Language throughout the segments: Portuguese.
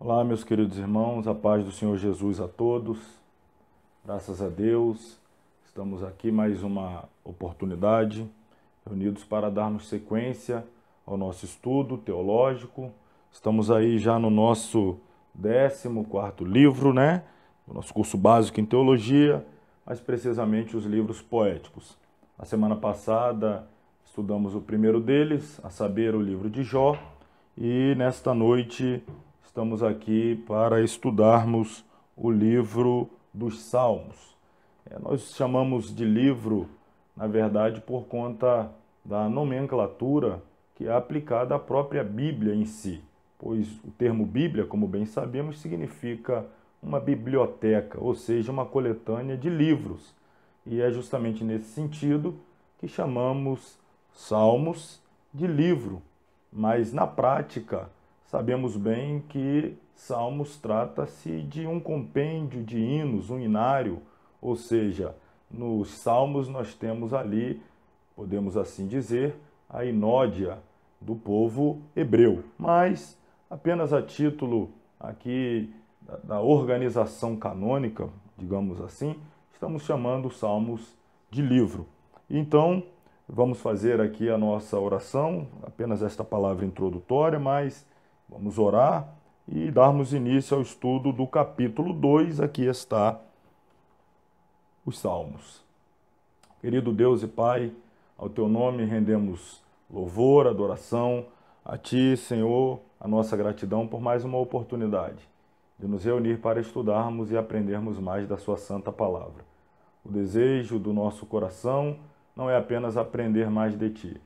Olá, meus queridos irmãos, a paz do Senhor Jesus a todos. Graças a Deus, estamos aqui mais uma oportunidade, reunidos para darmos sequência ao nosso estudo teológico. Estamos aí já no nosso 14º livro, do nosso curso básico em teologia, mais precisamente os livros poéticos. Na semana passada, estudamos o primeiro deles, a saber, o livro de Jó, e nesta noite estamos aqui para estudarmos o livro dos Salmos. Nós chamamos de livro, na verdade, por conta da nomenclatura que é aplicada à própria Bíblia em si, pois o termo Bíblia, como bem sabemos, significa uma biblioteca, ou seja, uma coletânea de livros. E é justamente nesse sentido que chamamos Salmos de livro, mas na prática sabemos bem que Salmos trata-se de um compêndio de hinos, um hinário, ou seja, nos Salmos nós temos ali, podemos assim dizer, a inódia do povo hebreu, mas apenas a título aqui da organização canônica, digamos assim, estamos chamando os Salmos de livro. Então, vamos fazer aqui a nossa oração, apenas esta palavra introdutória, mas vamos orar e darmos início ao estudo do capítulo 2, aqui está os Salmos. Querido Deus e Pai, ao Teu nome rendemos louvor, adoração a Ti, Senhor, a nossa gratidão por mais uma oportunidade de nos reunir para estudarmos e aprendermos mais da Sua santa palavra. O desejo do nosso coração não é apenas aprender mais de Ti,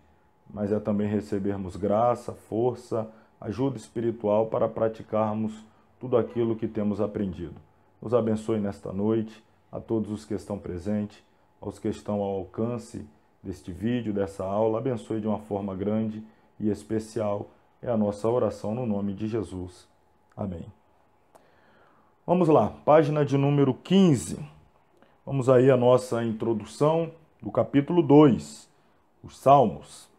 mas é também recebermos graça, força, ajuda espiritual para praticarmos tudo aquilo que temos aprendido. Nos abençoe nesta noite, a todos os que estão presentes, aos que estão ao alcance deste vídeo, dessa aula, abençoe de uma forma grande e especial. É a nossa oração no nome de Jesus. Amém. Vamos lá, página de número 15. Vamos aí à nossa introdução do capítulo 2, os Salmos.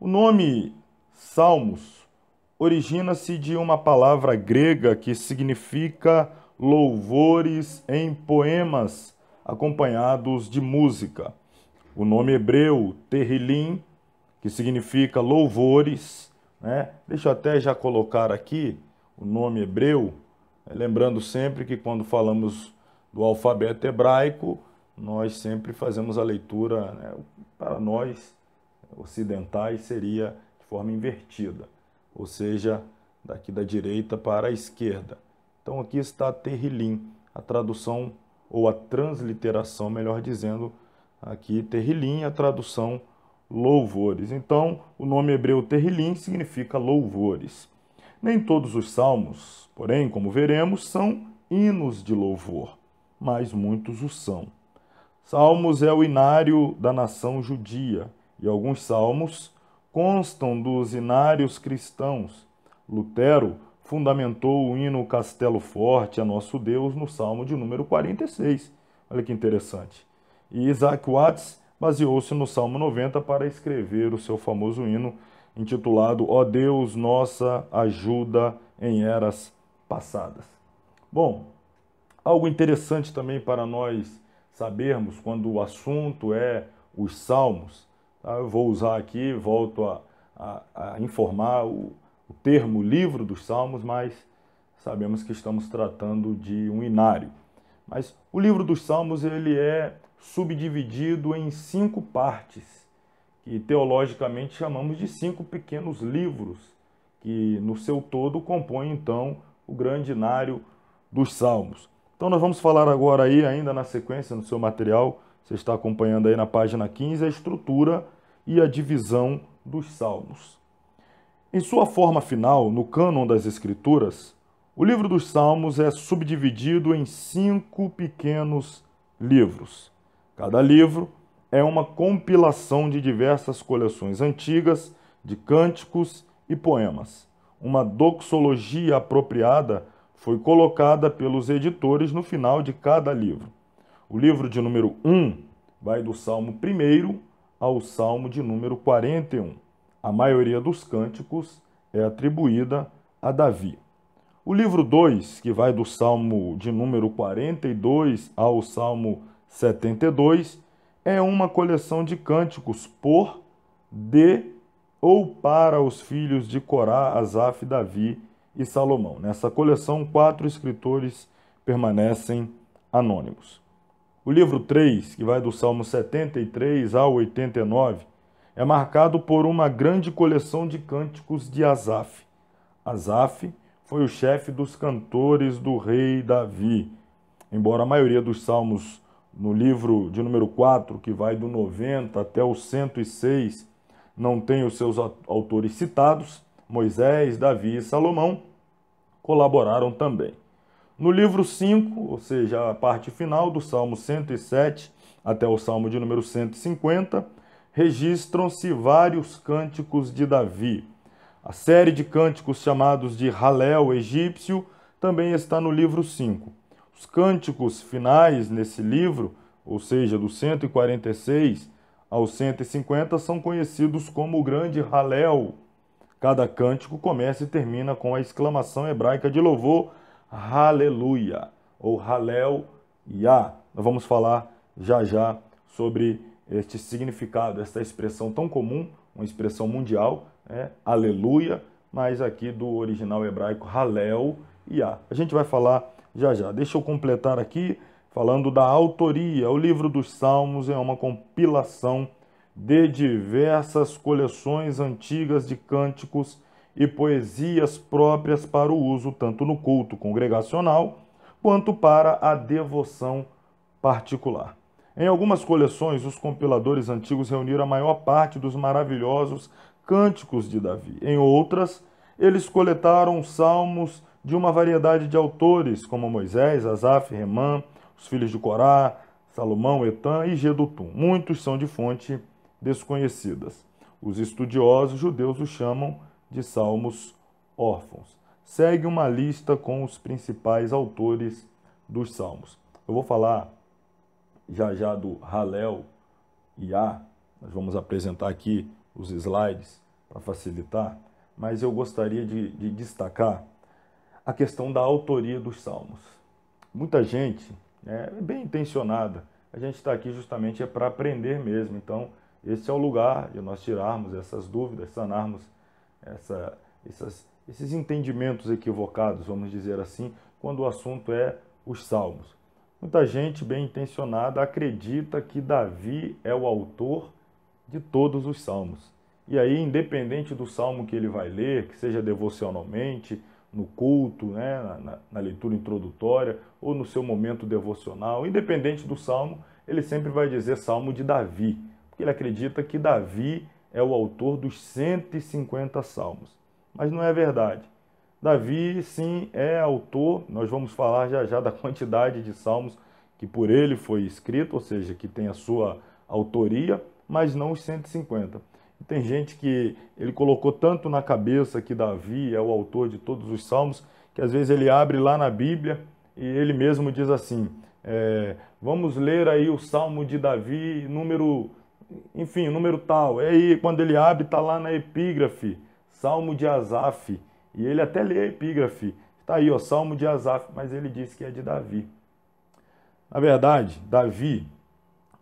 O nome Salmos origina-se de uma palavra grega que significa louvores em poemas acompanhados de música. O nome hebreu Terrilim, que significa louvores, Deixa eu até já colocar aqui o nome hebreu, lembrando sempre que quando falamos do alfabeto hebraico, nós sempre fazemos a leitura, para nós ocidentais seria de forma invertida, ou seja, daqui da direita para a esquerda. Então aqui está Terrilim, a tradução ou a transliteração, melhor dizendo, aqui Terrilim, a tradução louvores. Então o nome hebreu Terrilim significa louvores. Nem todos os salmos, porém, como veremos, são hinos de louvor, mas muitos o são. Salmos é o hinário da nação judia, e alguns salmos constam dos hinários cristãos. Lutero fundamentou o hino Castelo Forte a Nosso Deus no Salmo de número 46. Olha que interessante. E Isaac Watts baseou-se no Salmo 90 para escrever o seu famoso hino intitulado Ó Deus, nossa ajuda em eras passadas. Bom, algo interessante também para nós sabermos quando o assunto é os Salmos, eu vou usar aqui, volto a informar o termo livro dos Salmos, mas sabemos que estamos tratando de um hinário. Mas o livro dos Salmos ele é subdividido em 5 partes, que teologicamente chamamos de 5 pequenos livros, que no seu todo compõem então o grande hinário dos Salmos. Então nós vamos falar agora aí, ainda na sequência, no seu material, você está acompanhando aí na página 15, a estrutura e a divisão dos Salmos. Em sua forma final, no cânon das Escrituras, o livro dos Salmos é subdividido em 5 pequenos livros. Cada livro é uma compilação de diversas coleções antigas de cânticos e poemas. Uma doxologia apropriada foi colocada pelos editores no final de cada livro. O livro de número 1 vai do Salmo 1 ao Salmo de número 41. A maioria dos cânticos é atribuída a Davi. O livro 2, que vai do Salmo de número 42 ao Salmo 72, é uma coleção de cânticos por, de ou para os filhos de Corá, Asaf, Davi e Salomão. Nessa coleção, 4 escritores permanecem anônimos. O livro 3, que vai do Salmo 73 ao 89, é marcado por uma grande coleção de cânticos de Asaf. Asaf foi o chefe dos cantores do rei Davi. Embora a maioria dos salmos no livro de número 4, que vai do 90 até o 106, não tenha os seus autores citados, Moisés, Davi e Salomão colaboraram também. No livro 5, ou seja, a parte final do Salmo 107 até o Salmo de número 150, registram-se vários cânticos de Davi. A série de cânticos chamados de Halel egípcio também está no livro 5. Os cânticos finais nesse livro, ou seja, do 146 ao 150, são conhecidos como o grande Halel. Cada cântico começa e termina com a exclamação hebraica de louvor Aleluia, ou Halel Yah. Nós vamos falar já sobre este significado, esta expressão tão comum, uma expressão mundial, Aleluia, mas aqui do original hebraico Halel Yah. A gente vai falar já. Deixa eu completar aqui falando da autoria. O livro dos Salmos é uma compilação de diversas coleções antigas de cânticos e poesias próprias para o uso tanto no culto congregacional quanto para a devoção particular. Em algumas coleções, os compiladores antigos reuniram a maior parte dos maravilhosos cânticos de Davi. Em outras, eles coletaram salmos de uma variedade de autores, como Moisés, Asaf, Remã, os filhos de Corá, Salomão, Etã e Jedutum. Muitos são de fonte desconhecidas. Os estudiosos judeus os chamam de salmos órfãos. Segue uma lista com os principais autores dos salmos. Eu vou falar já do Halel Yah. Nós vamos apresentar aqui os slides para facilitar, mas eu gostaria de destacar a questão da autoria dos salmos. Muita gente, bem intencionada, a gente está aqui justamente para aprender mesmo. Então, esse é o lugar de nós tirarmos essas dúvidas, sanarmos esses entendimentos equivocados, vamos dizer assim, quando o assunto é os salmos. Muita gente bem intencionada acredita que Davi é o autor de todos os salmos. E aí, independente do salmo que ele vai ler, que seja devocionalmente, no culto, na leitura introdutória, ou no seu momento devocional, independente do salmo, ele sempre vai dizer Salmo de Davi, porque ele acredita que Davi é o autor dos 150 salmos. Mas não é verdade. Davi, sim, é autor. Nós vamos falar já da quantidade de salmos que por ele foi escrito, ou seja, que tem a sua autoria, mas não os 150. E tem gente que ele colocou tanto na cabeça que Davi é o autor de todos os salmos, que às vezes ele abre lá na Bíblia e ele mesmo diz assim, vamos ler aí o Salmo de Davi, número tal. E aí, quando ele abre, está lá na epígrafe, Salmo de Asaf. E ele até lê a epígrafe. Está aí, Salmo de Asaf, mas ele diz que é de Davi. Na verdade, Davi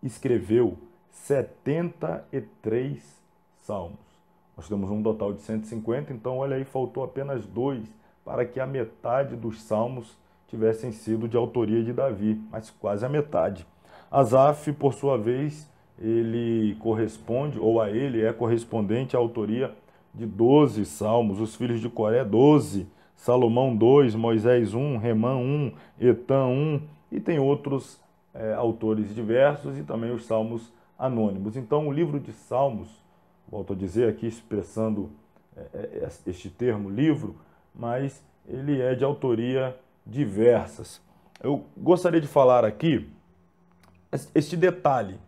escreveu 73 salmos. Nós temos um total de 150, então olha aí, faltou apenas 2 para que a metade dos salmos tivessem sido de autoria de Davi, mas quase a metade. Asaf, por sua vez, ele corresponde, ou a ele é correspondente à autoria de 12 salmos, os filhos de Coré 12, Salomão 2, Moisés 1, Remã 1, Etã 1, e tem outros autores diversos e também os salmos anônimos. Então o livro de Salmos, volto a dizer aqui expressando este termo livro, mas ele é de autoria diversas. Eu gostaria de falar aqui este detalhe.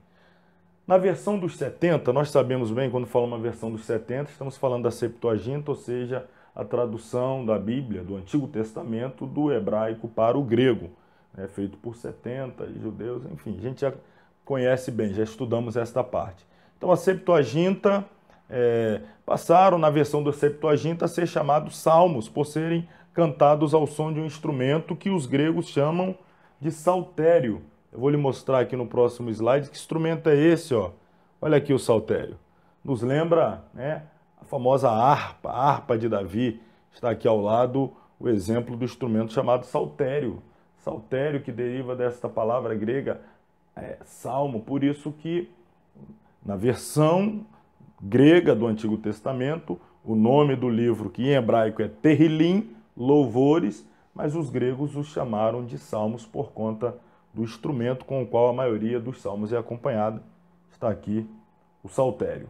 Na versão dos 70, nós sabemos bem, quando falamos a versão dos 70, estamos falando da Septuaginta, ou seja, a tradução da Bíblia, do Antigo Testamento, do hebraico para o grego, feito por 70 judeus, enfim, a gente já conhece bem, já estudamos esta parte. Então a Septuaginta, passaram na versão da Septuaginta a ser chamados salmos, por serem cantados ao som de um instrumento que os gregos chamam de saltério. Eu vou lhe mostrar aqui no próximo slide que instrumento é esse, ó. Olha aqui o saltério. Nos lembra, né, a famosa harpa, a harpa de Davi. Está aqui ao lado o exemplo do instrumento chamado saltério. Saltério, que deriva desta palavra grega salmo, por isso que na versão grega do Antigo Testamento, o nome do livro, que em hebraico é Terrilim, louvores, mas os gregos os chamaram de salmos por conta do instrumento com o qual a maioria dos salmos é acompanhada. Está aqui o saltério.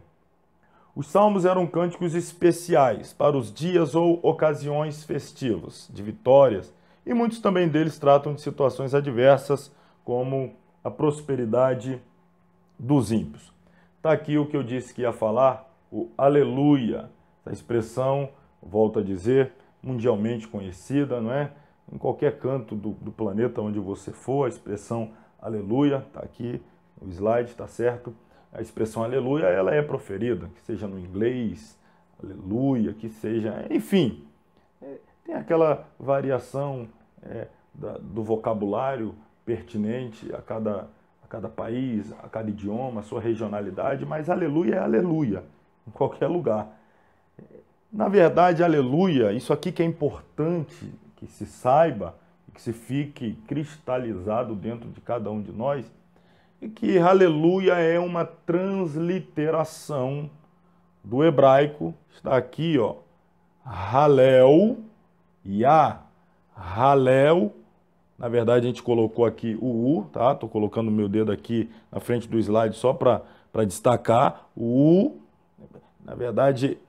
Os salmos eram cânticos especiais para os dias ou ocasiões festivas, de vitórias, e muitos também deles tratam de situações adversas, como a prosperidade dos ímpios. Está aqui o que eu disse que ia falar, o aleluia. Essa expressão, volto a dizer, mundialmente conhecida, não é? Em qualquer canto do planeta onde você for, a expressão aleluia, está aqui no slide, está certo? A expressão aleluia, ela é proferida, que seja no inglês, aleluia, que seja, enfim, tem aquela variação do vocabulário pertinente a cada país, a cada idioma, a sua regionalidade, mas aleluia é aleluia, em qualquer lugar. Na verdade, aleluia, isso aqui que é importante que se saiba, que se fique cristalizado dentro de cada um de nós, é que aleluia é uma transliteração do hebraico, está aqui, ó, halel, Yah, halel. Na verdade, a gente colocou aqui o U, tá? Estou colocando o meu dedo aqui na frente do slide só para destacar. O U, na verdade,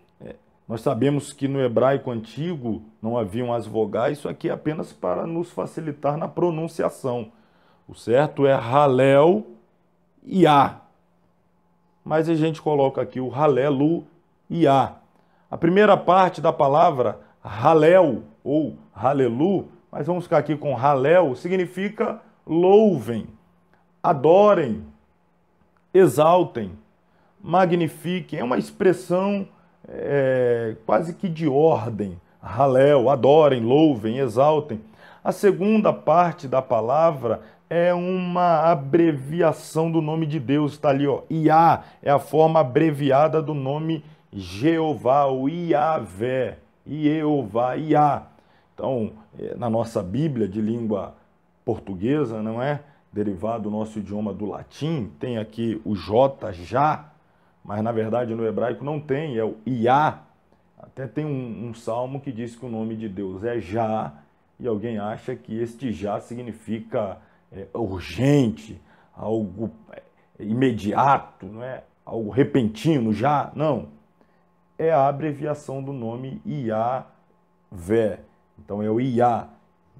nós sabemos que no hebraico antigo não haviam as vogais, isso aqui é apenas para nos facilitar na pronunciação. O certo é halel, Yah. Mas a gente coloca aqui o halelu, Yah. A primeira parte da palavra halel ou halelu, mas vamos ficar aqui com halel, significa louvem, adorem, exaltem, magnifiquem. É uma expressão quase que de ordem. Halel, adorem, louvem, exaltem. A segunda parte da palavra é uma abreviação do nome de Deus, está ali, ó. Iá é a forma abreviada do nome Jeová, o Iavé, Jeová, Iá. Então, na nossa Bíblia de língua portuguesa, não é? Derivado do nosso idioma do latim, tem aqui o J, já, mas na verdade no hebraico não tem, é o Iá. Até tem um salmo que diz que o nome de Deus é já, e alguém acha que este já significa urgente, algo imediato, não é? Algo repentino, já. Não. É a abreviação do nome Iavé. Então é o Iá.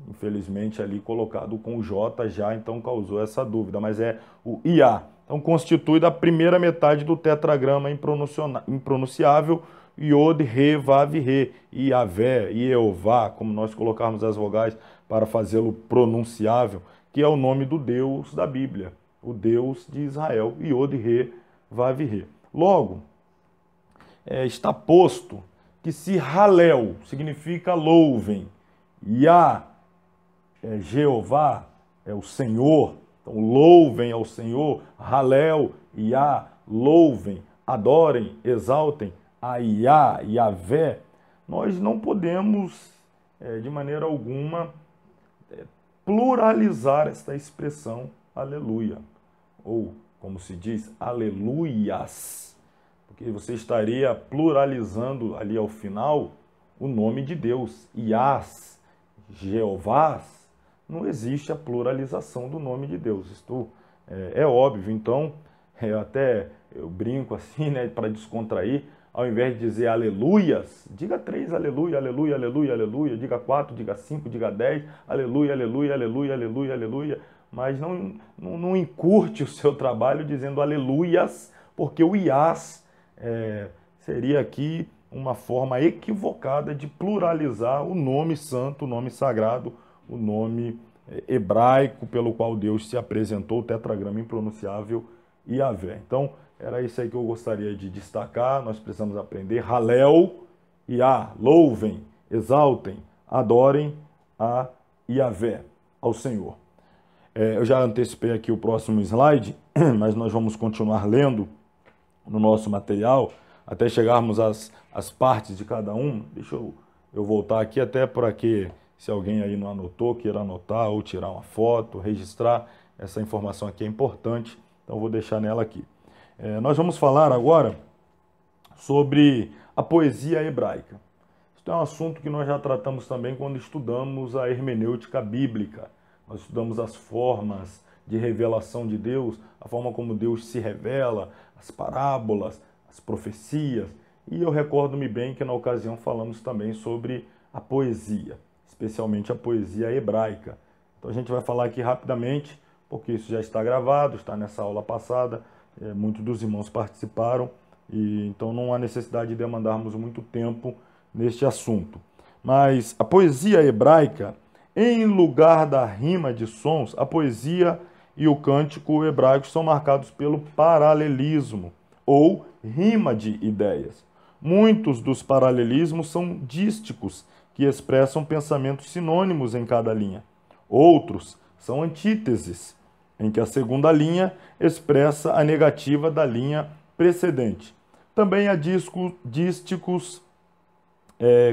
Infelizmente ali colocado com o J já, então causou essa dúvida, mas é o Iá. Então constitui da primeira metade do tetragrama impronunciável Yod, Re, Vav, Re, Iavé, Ievá, como nós colocarmos as vogais para fazê-lo pronunciável, que é o nome do Deus da Bíblia, o Deus de Israel, Yod, Re, Vav, Re. Logo, está posto que se Halel significa louvem, Yah é Jeová, é o Senhor, então louvem ao Senhor, Halel, Yah, louvem, adorem, exaltem a Yah, Yavé, nós não podemos, de maneira alguma, pluralizar esta expressão aleluia, ou, como se diz, aleluias, porque você estaria pluralizando ali ao final o nome de Deus, Iás, Jeovás. Não existe a pluralização do nome de Deus, isto é óbvio. Então, eu brinco assim, né, para descontrair, ao invés de dizer aleluias, diga 3 aleluia, aleluia, aleluia, aleluia, diga 4, diga 5, diga 10, aleluia, aleluia, aleluia, aleluia, aleluia, mas não encurte o seu trabalho dizendo aleluias, porque o iás seria aqui uma forma equivocada de pluralizar o nome santo, o nome sagrado, o nome hebraico pelo qual Deus se apresentou, o tetragrama impronunciável Iavé. Então, era isso aí que eu gostaria de destacar. Nós precisamos aprender Halel, Iá, louvem, exaltem, adorem a Yahvé, ao Senhor. Eu já antecipei aqui o próximo slide, mas nós vamos continuar lendo no nosso material, até chegarmos às partes de cada um. Deixa eu voltar aqui até para que, se alguém aí não anotou, queira anotar ou tirar uma foto, registrar, essa informação aqui é importante, então eu vou deixar nela aqui. Nós vamos falar agora sobre a poesia hebraica. Isso é um assunto que nós já tratamos também quando estudamos a hermenêutica bíblica. Nós estudamos as formas de revelação de Deus, a forma como Deus se revela, as parábolas, as profecias. E eu recordo-me bem que na ocasião falamos também sobre a poesia, especialmente a poesia hebraica. Então a gente vai falar aqui rapidamente, porque isso já está gravado, está nessa aula passada, muitos dos irmãos participaram, e então não há necessidade de demandarmos muito tempo neste assunto. Mas a poesia hebraica, em lugar da rima de sons, a poesia e o cântico hebraico são marcados pelo paralelismo, ou rima de ideias. Muitos dos paralelismos são dísticos, que expressam pensamentos sinônimos em cada linha. Outros são antíteses, em que a segunda linha expressa a negativa da linha precedente. Também há dísticos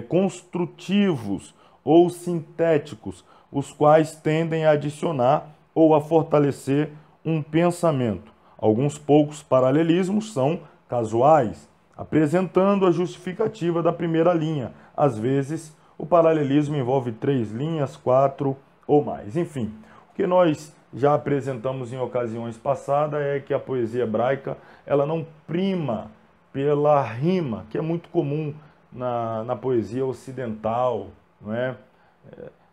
construtivos ou sintéticos, os quais tendem a adicionar ou a fortalecer um pensamento. Alguns poucos paralelismos são casuais, apresentando a justificativa da primeira linha. Às vezes, o paralelismo envolve 3 linhas, 4 ou mais. Enfim, o que nós já apresentamos em ocasiões passadas é que a poesia hebraica ela não prima pela rima, que é muito comum na poesia ocidental, não é?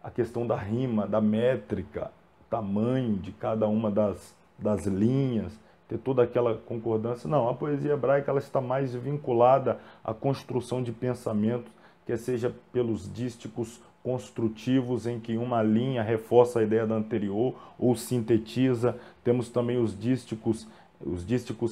A questão da rima, da métrica, o tamanho de cada uma das linhas, ter toda aquela concordância. Não, a poesia hebraica ela está mais vinculada à construção de pensamentos, que seja pelos dísticos construtivos, em que uma linha reforça a ideia da anterior ou sintetiza. Temos também os dísticos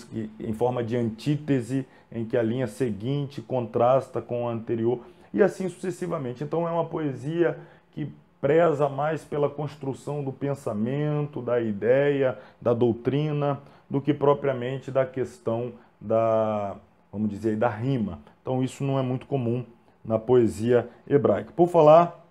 que, em forma de antítese, em que a linha seguinte contrasta com a anterior, e assim sucessivamente. Então é uma poesia que preza mais pela construção do pensamento, da ideia, da doutrina, do que propriamente da questão vamos dizer, da rima. Então isso não é muito comum na poesia hebraica. Por falar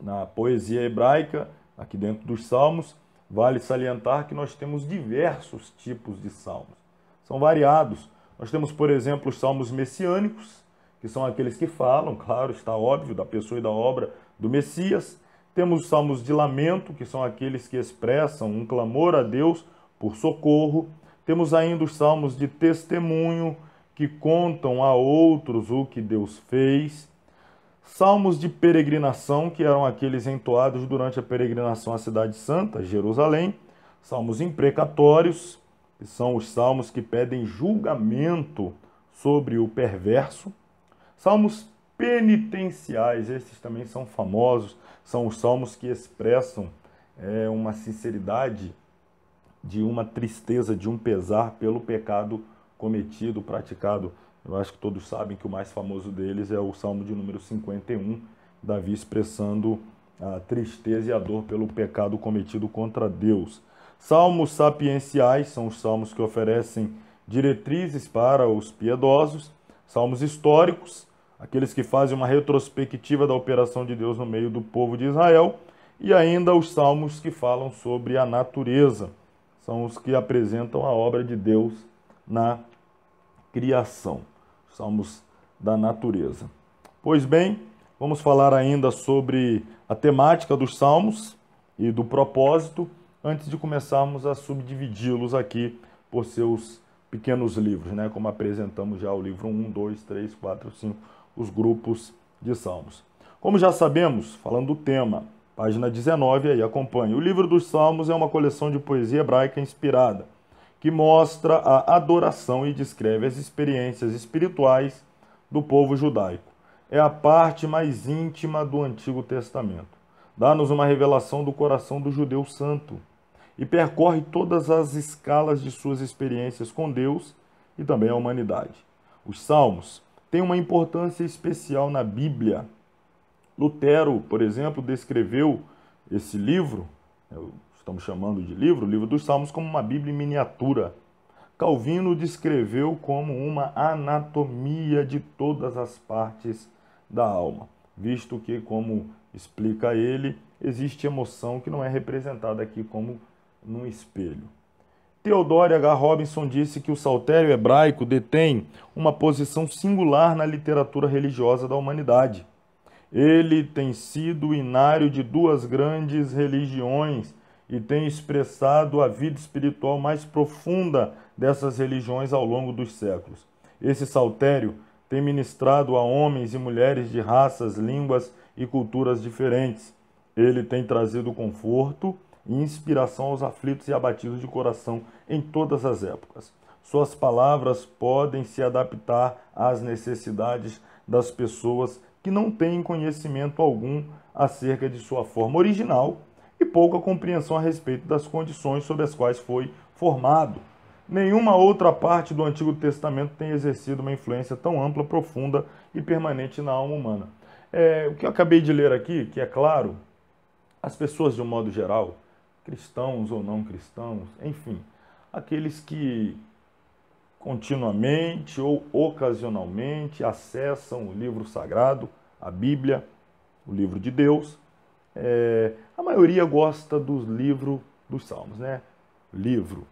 na poesia hebraica, aqui dentro dos salmos, vale salientar que nós temos diversos tipos de salmos. São variados. Nós temos, por exemplo, os salmos messiânicos, que são aqueles que falam, claro, está óbvio, da pessoa e da obra do Messias. Temos os salmos de lamento, que são aqueles que expressam um clamor a Deus por socorro. Temos ainda os salmos de testemunho, que contam a outros o que Deus fez. Salmos de peregrinação, que eram aqueles entoados durante a peregrinação à Cidade Santa, Jerusalém. Salmos imprecatórios, que são os salmos que pedem julgamento sobre o perverso. Salmos penitenciais, esses também são famosos, são os salmos que expressam uma sinceridade, de uma tristeza, de um pesar pelo pecado cometido, praticado. Eu acho que todos sabem que o mais famoso deles é o Salmo de número 51, Davi expressando a tristeza e a dor pelo pecado cometido contra Deus. Salmos sapienciais são os salmos que oferecem diretrizes para os piedosos. Salmos históricos, aqueles que fazem uma retrospectiva da operação de Deus no meio do povo de Israel. E ainda os salmos que falam sobre a natureza, são os que apresentam a obra de Deus na criação. Salmos da natureza. Pois bem, vamos falar ainda sobre a temática dos salmos e do propósito, antes de começarmos a subdividi-los aqui por seus pequenos livros, né? Como apresentamos já o livro 1, 2, 3, 4, 5, os grupos de salmos. Como já sabemos, falando do tema, página 19, aí acompanhe. O livro dos Salmos é uma coleção de poesia hebraica inspirada, que mostra a adoração e descreve as experiências espirituais do povo judaico. É a parte mais íntima do Antigo Testamento. Dá-nos uma revelação do coração do judeu santo e percorre todas as escalas de suas experiências com Deus e também a humanidade. Os Salmos têm uma importância especial na Bíblia, Lutero, por exemplo, descreveu esse livro, estamos chamando de livro, o livro dos Salmos, como uma Bíblia em miniatura. Calvino descreveu como uma anatomia de todas as partes da alma, visto que, como explica ele, existe emoção que não é representada aqui como num espelho. Theodore H. Robinson disse que o saltério hebraico detém uma posição singular na literatura religiosa da humanidade. Ele tem sido o inário de duas grandes religiões e tem expressado a vida espiritual mais profunda dessas religiões ao longo dos séculos. Esse saltério tem ministrado a homens e mulheres de raças, línguas e culturas diferentes. Ele tem trazido conforto e inspiração aos aflitos e abatidos de coração em todas as épocas. Suas palavras podem se adaptar às necessidades das pessoas que não têm conhecimento algum acerca de sua forma original e pouca compreensão a respeito das condições sob as quais foi formado. Nenhuma outra parte do Antigo Testamento tem exercido uma influência tão ampla, profunda e permanente na alma humana. O que eu acabei de ler aqui, que é claro, as pessoas de um modo geral, cristãos ou não cristãos, enfim, aqueles que continuamente ou ocasionalmente acessam o livro sagrado, a Bíblia, o livro de Deus, a maioria gosta dos livros dos Salmos, né? Livro.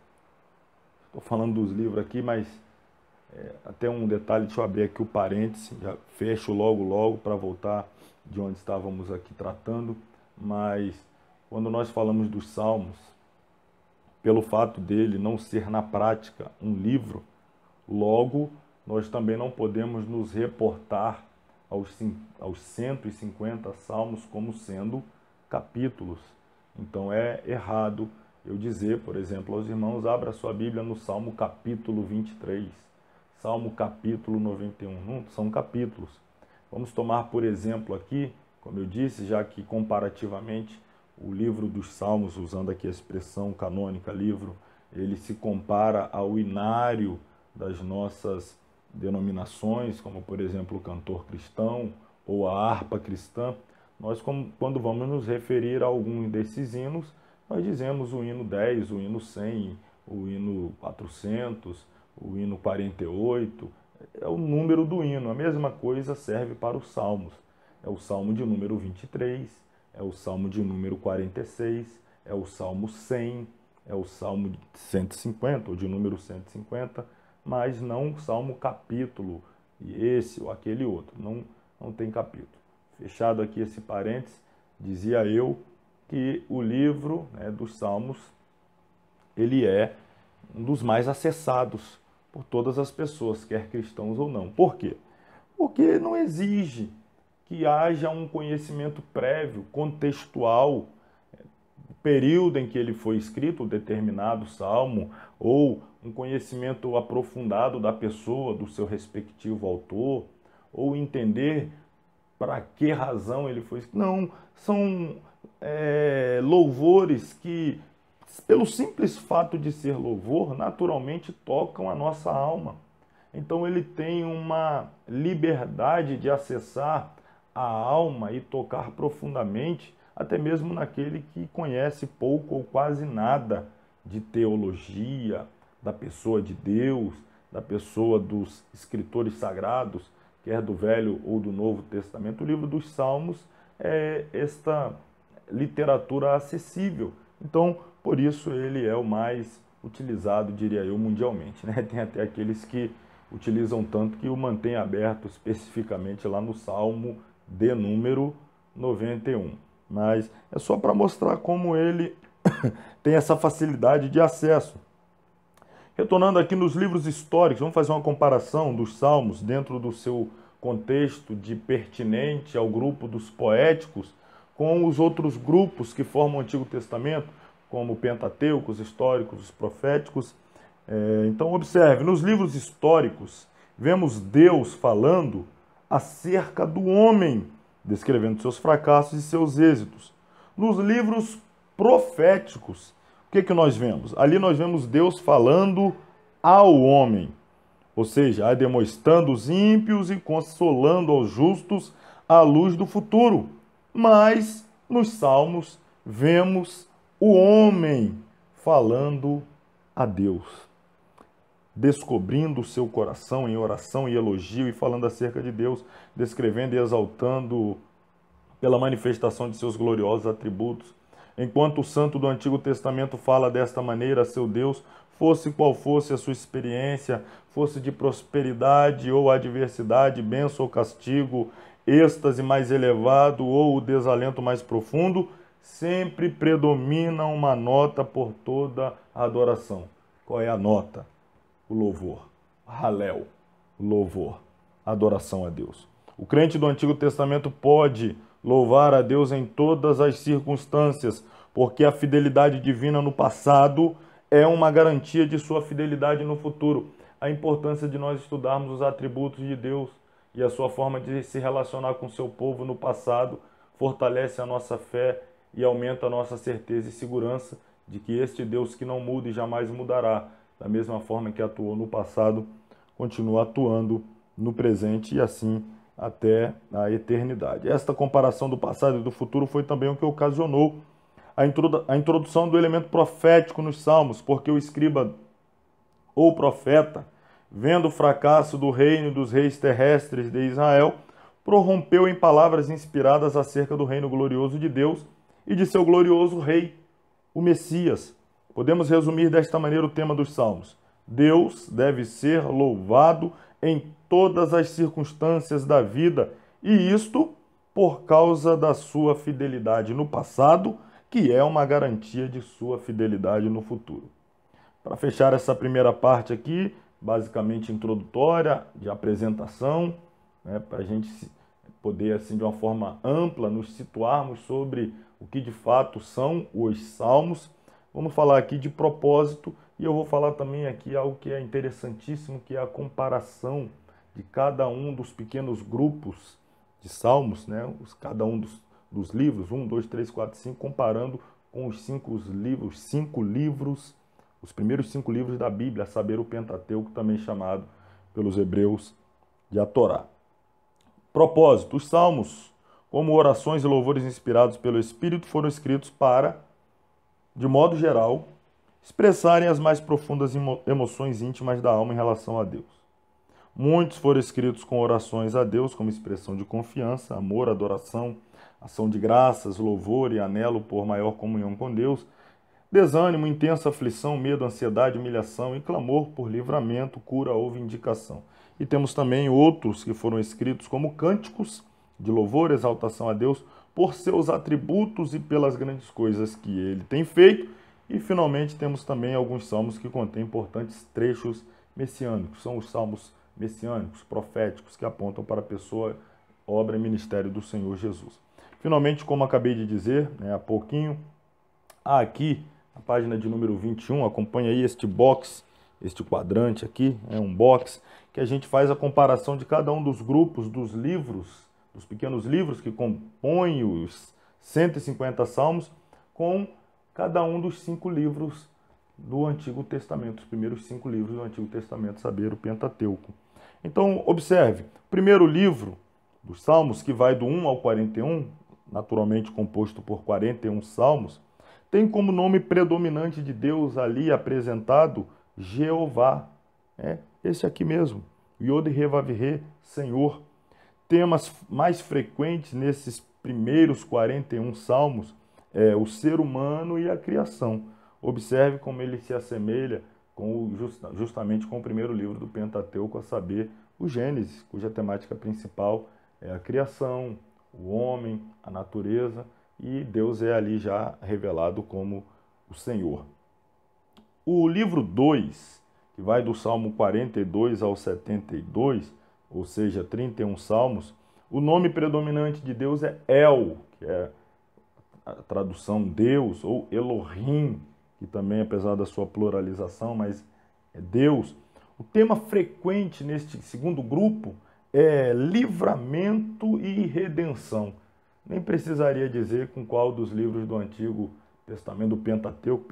Estou falando dos livros aqui, mas até um detalhe, deixa eu abrir aqui o parêntese, já fecho logo para voltar de onde estávamos aqui tratando, mas quando nós falamos dos Salmos, pelo fato dele não ser na prática um livro, logo nós também não podemos nos reportar aos 150 Salmos como sendo capítulos. Então é errado eu dizer, por exemplo, aos irmãos, abra sua Bíblia no Salmo capítulo 23, Salmo capítulo 91, não são capítulos. Vamos tomar por exemplo aqui, como eu disse, já que comparativamente o livro dos Salmos, usando aqui a expressão canônica livro, ele se compara ao inário das nossas denominações, como por exemplo o cantor cristão ou a harpa cristã. Nós, quando vamos nos referir a algum desses hinos, nós dizemos o hino 10, o hino 100, o hino 400, o hino 48, é o número do hino. A mesma coisa serve para os salmos. É o salmo de número 23, é o salmo de número 46, é o salmo 100, é o salmo 150, ou de número 150, mas não o salmo capítulo, e esse ou aquele outro, não tem capítulo. Fechado aqui esse parênteses, dizia eu que o livro, né, dos Salmos, ele é um dos mais acessados por todas as pessoas, quer cristãos ou não. Por quê? Porque não exige que haja um conhecimento prévio, contextual, do período em que ele foi escrito, determinado salmo, ou um conhecimento aprofundado da pessoa, do seu respectivo autor, ou entender para que razão ele foi escrito. Não, são louvores que, pelo simples fato de ser louvor, naturalmente tocam a nossa alma. Então ele tem uma liberdade de acessar a alma e tocar profundamente, até mesmo naquele que conhece pouco ou quase nada de teologia, da pessoa de Deus, da pessoa dos escritores sagrados, quer do Velho ou do Novo Testamento. O livro dos Salmos é esta literatura acessível. Então, por isso ele é o mais utilizado, diria eu, mundialmente, né? Tem até aqueles que utilizam tanto que o mantém aberto especificamente lá no Salmo de número 91. Mas é só para mostrar como ele tem essa facilidade de acesso. Retornando aqui nos livros históricos, vamos fazer uma comparação dos Salmos dentro do seu contexto de pertinente ao grupo dos poéticos com os outros grupos que formam o Antigo Testamento, como o Pentateuco, os históricos, os proféticos. Então, observe, nos livros históricos, vemos Deus falando acerca do homem, descrevendo seus fracassos e seus êxitos. Nos livros proféticos, o que nós vemos? Ali nós vemos Deus falando ao homem, ou seja, admoestando os ímpios e consolando aos justos, à luz do futuro. Mas nos Salmos vemos o homem falando a Deus, descobrindo o seu coração em oração e elogio e falando acerca de Deus, descrevendo e exaltando pela manifestação de seus gloriosos atributos. Enquanto o santo do Antigo Testamento fala desta maneira a seu Deus, fosse qual fosse a sua experiência, fosse de prosperidade ou adversidade, bênção ou castigo, êxtase mais elevado ou o desalento mais profundo, sempre predomina uma nota por toda a adoração. Qual é a nota? O louvor. Halel, louvor, adoração a Deus. O crente do Antigo Testamento pode louvar a Deus em todas as circunstâncias, porque a fidelidade divina no passado é uma garantia de sua fidelidade no futuro. A importância de nós estudarmos os atributos de Deus e a sua forma de se relacionar com o seu povo no passado fortalece a nossa fé e aumenta a nossa certeza e segurança de que este Deus que não muda e jamais mudará, da mesma forma que atuou no passado, continua atuando no presente e assim até a eternidade. Esta comparação do passado e do futuro foi também o que ocasionou a introdução do elemento profético nos Salmos, porque o escriba ou profeta, vendo o fracasso do reino dos reis terrestres de Israel, prorrompeu em palavras inspiradas acerca do reino glorioso de Deus e de seu glorioso rei, o Messias. Podemos resumir desta maneira o tema dos Salmos. Deus deve ser louvado em todas as circunstâncias da vida, e isto por causa da sua fidelidade no passado, que é uma garantia de sua fidelidade no futuro. Para fechar essa primeira parte aqui, basicamente introdutória, de apresentação, para a gente poder, assim, de uma forma ampla, nos situarmos sobre o que de fato são os Salmos. Vamos falar aqui de propósito e eu vou falar também aqui algo que é interessantíssimo, que é a comparação de cada um dos pequenos grupos de Salmos, cada um dos livros, 1, 2, 3, 4, 5, comparando com os cinco livros, os primeiros 5 livros da Bíblia, a saber, o Pentateuco, também chamado pelos hebreus de a Torá. Propósito: os Salmos, como orações e louvores inspirados pelo Espírito, foram escritos para, de modo geral, expressarem as mais profundas emoções íntimas da alma em relação a Deus. Muitos foram escritos com orações a Deus como expressão de confiança, amor, adoração, ação de graças, louvor e anelo por maior comunhão com Deus, desânimo, intensa aflição, medo, ansiedade, humilhação e clamor por livramento, cura ou vindicação. E temos também outros que foram escritos como cânticos de louvor e exaltação a Deus por seus atributos e pelas grandes coisas que ele tem feito. E finalmente temos também alguns salmos que contêm importantes trechos messiânicos. São os salmos messiânicos, proféticos, que apontam para a pessoa, obra e ministério do Senhor Jesus. Finalmente, como acabei de dizer há pouquinho, há aqui a página de número 21, acompanha aí este box, este quadrante aqui, é um box, que a gente faz a comparação de cada um dos grupos dos livros, dos pequenos livros que compõem os 150 salmos, com cada um dos 5 livros do Antigo Testamento, os primeiros 5 livros do Antigo Testamento, saber, o Pentateuco. Então, observe, o primeiro livro dos Salmos, que vai do 1 ao 41, naturalmente composto por 41 salmos, tem como nome predominante de Deus ali apresentado Jeová. Esse aqui mesmo, Yod-Heh-Vav-Heh, Senhor. Temas mais frequentes nesses primeiros 41 salmos é o ser humano e a criação. Observe como ele se assemelha justamente com o primeiro livro do Pentateuco, a saber, o Gênesis, cuja temática principal é a criação, o homem, a natureza, e Deus é ali já revelado como o Senhor. O livro 2, que vai do Salmo 42 ao 72, ou seja, 31 salmos, o nome predominante de Deus é El, que é a tradução Deus, ou Elohim, que também, apesar da sua pluralização, mas é Deus. O tema frequente neste segundo grupo é livramento e redenção. Nem precisaria dizer com qual dos livros do Antigo Testamento, do Pentateuco,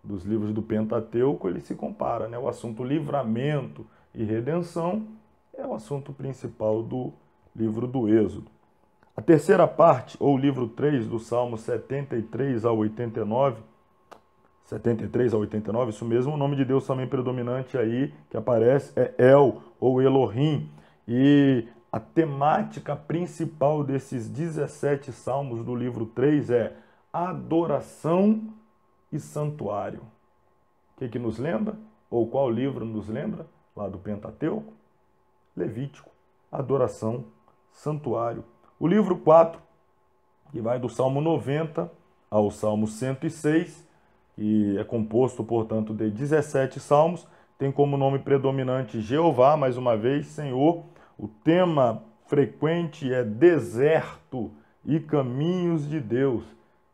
dos livros do Pentateuco, ele se compara, O assunto livramento e redenção é o assunto principal do livro do Êxodo. A terceira parte, ou livro 3, do Salmo 73 ao 89, 73 ao 89, isso mesmo, o nome de Deus também predominante aí, que aparece, é El ou Elohim. E a temática principal desses 17 salmos do livro 3 é adoração e santuário. O que nos lembra? Ou qual livro nos lembra? Lá do Pentateuco? Levítico, adoração, santuário. O livro 4, que vai do Salmo 90 ao Salmo 106, que é composto, portanto, de 17 salmos, tem como nome predominante Jeová, mais uma vez, Senhor. O tema frequente é deserto e caminhos de Deus.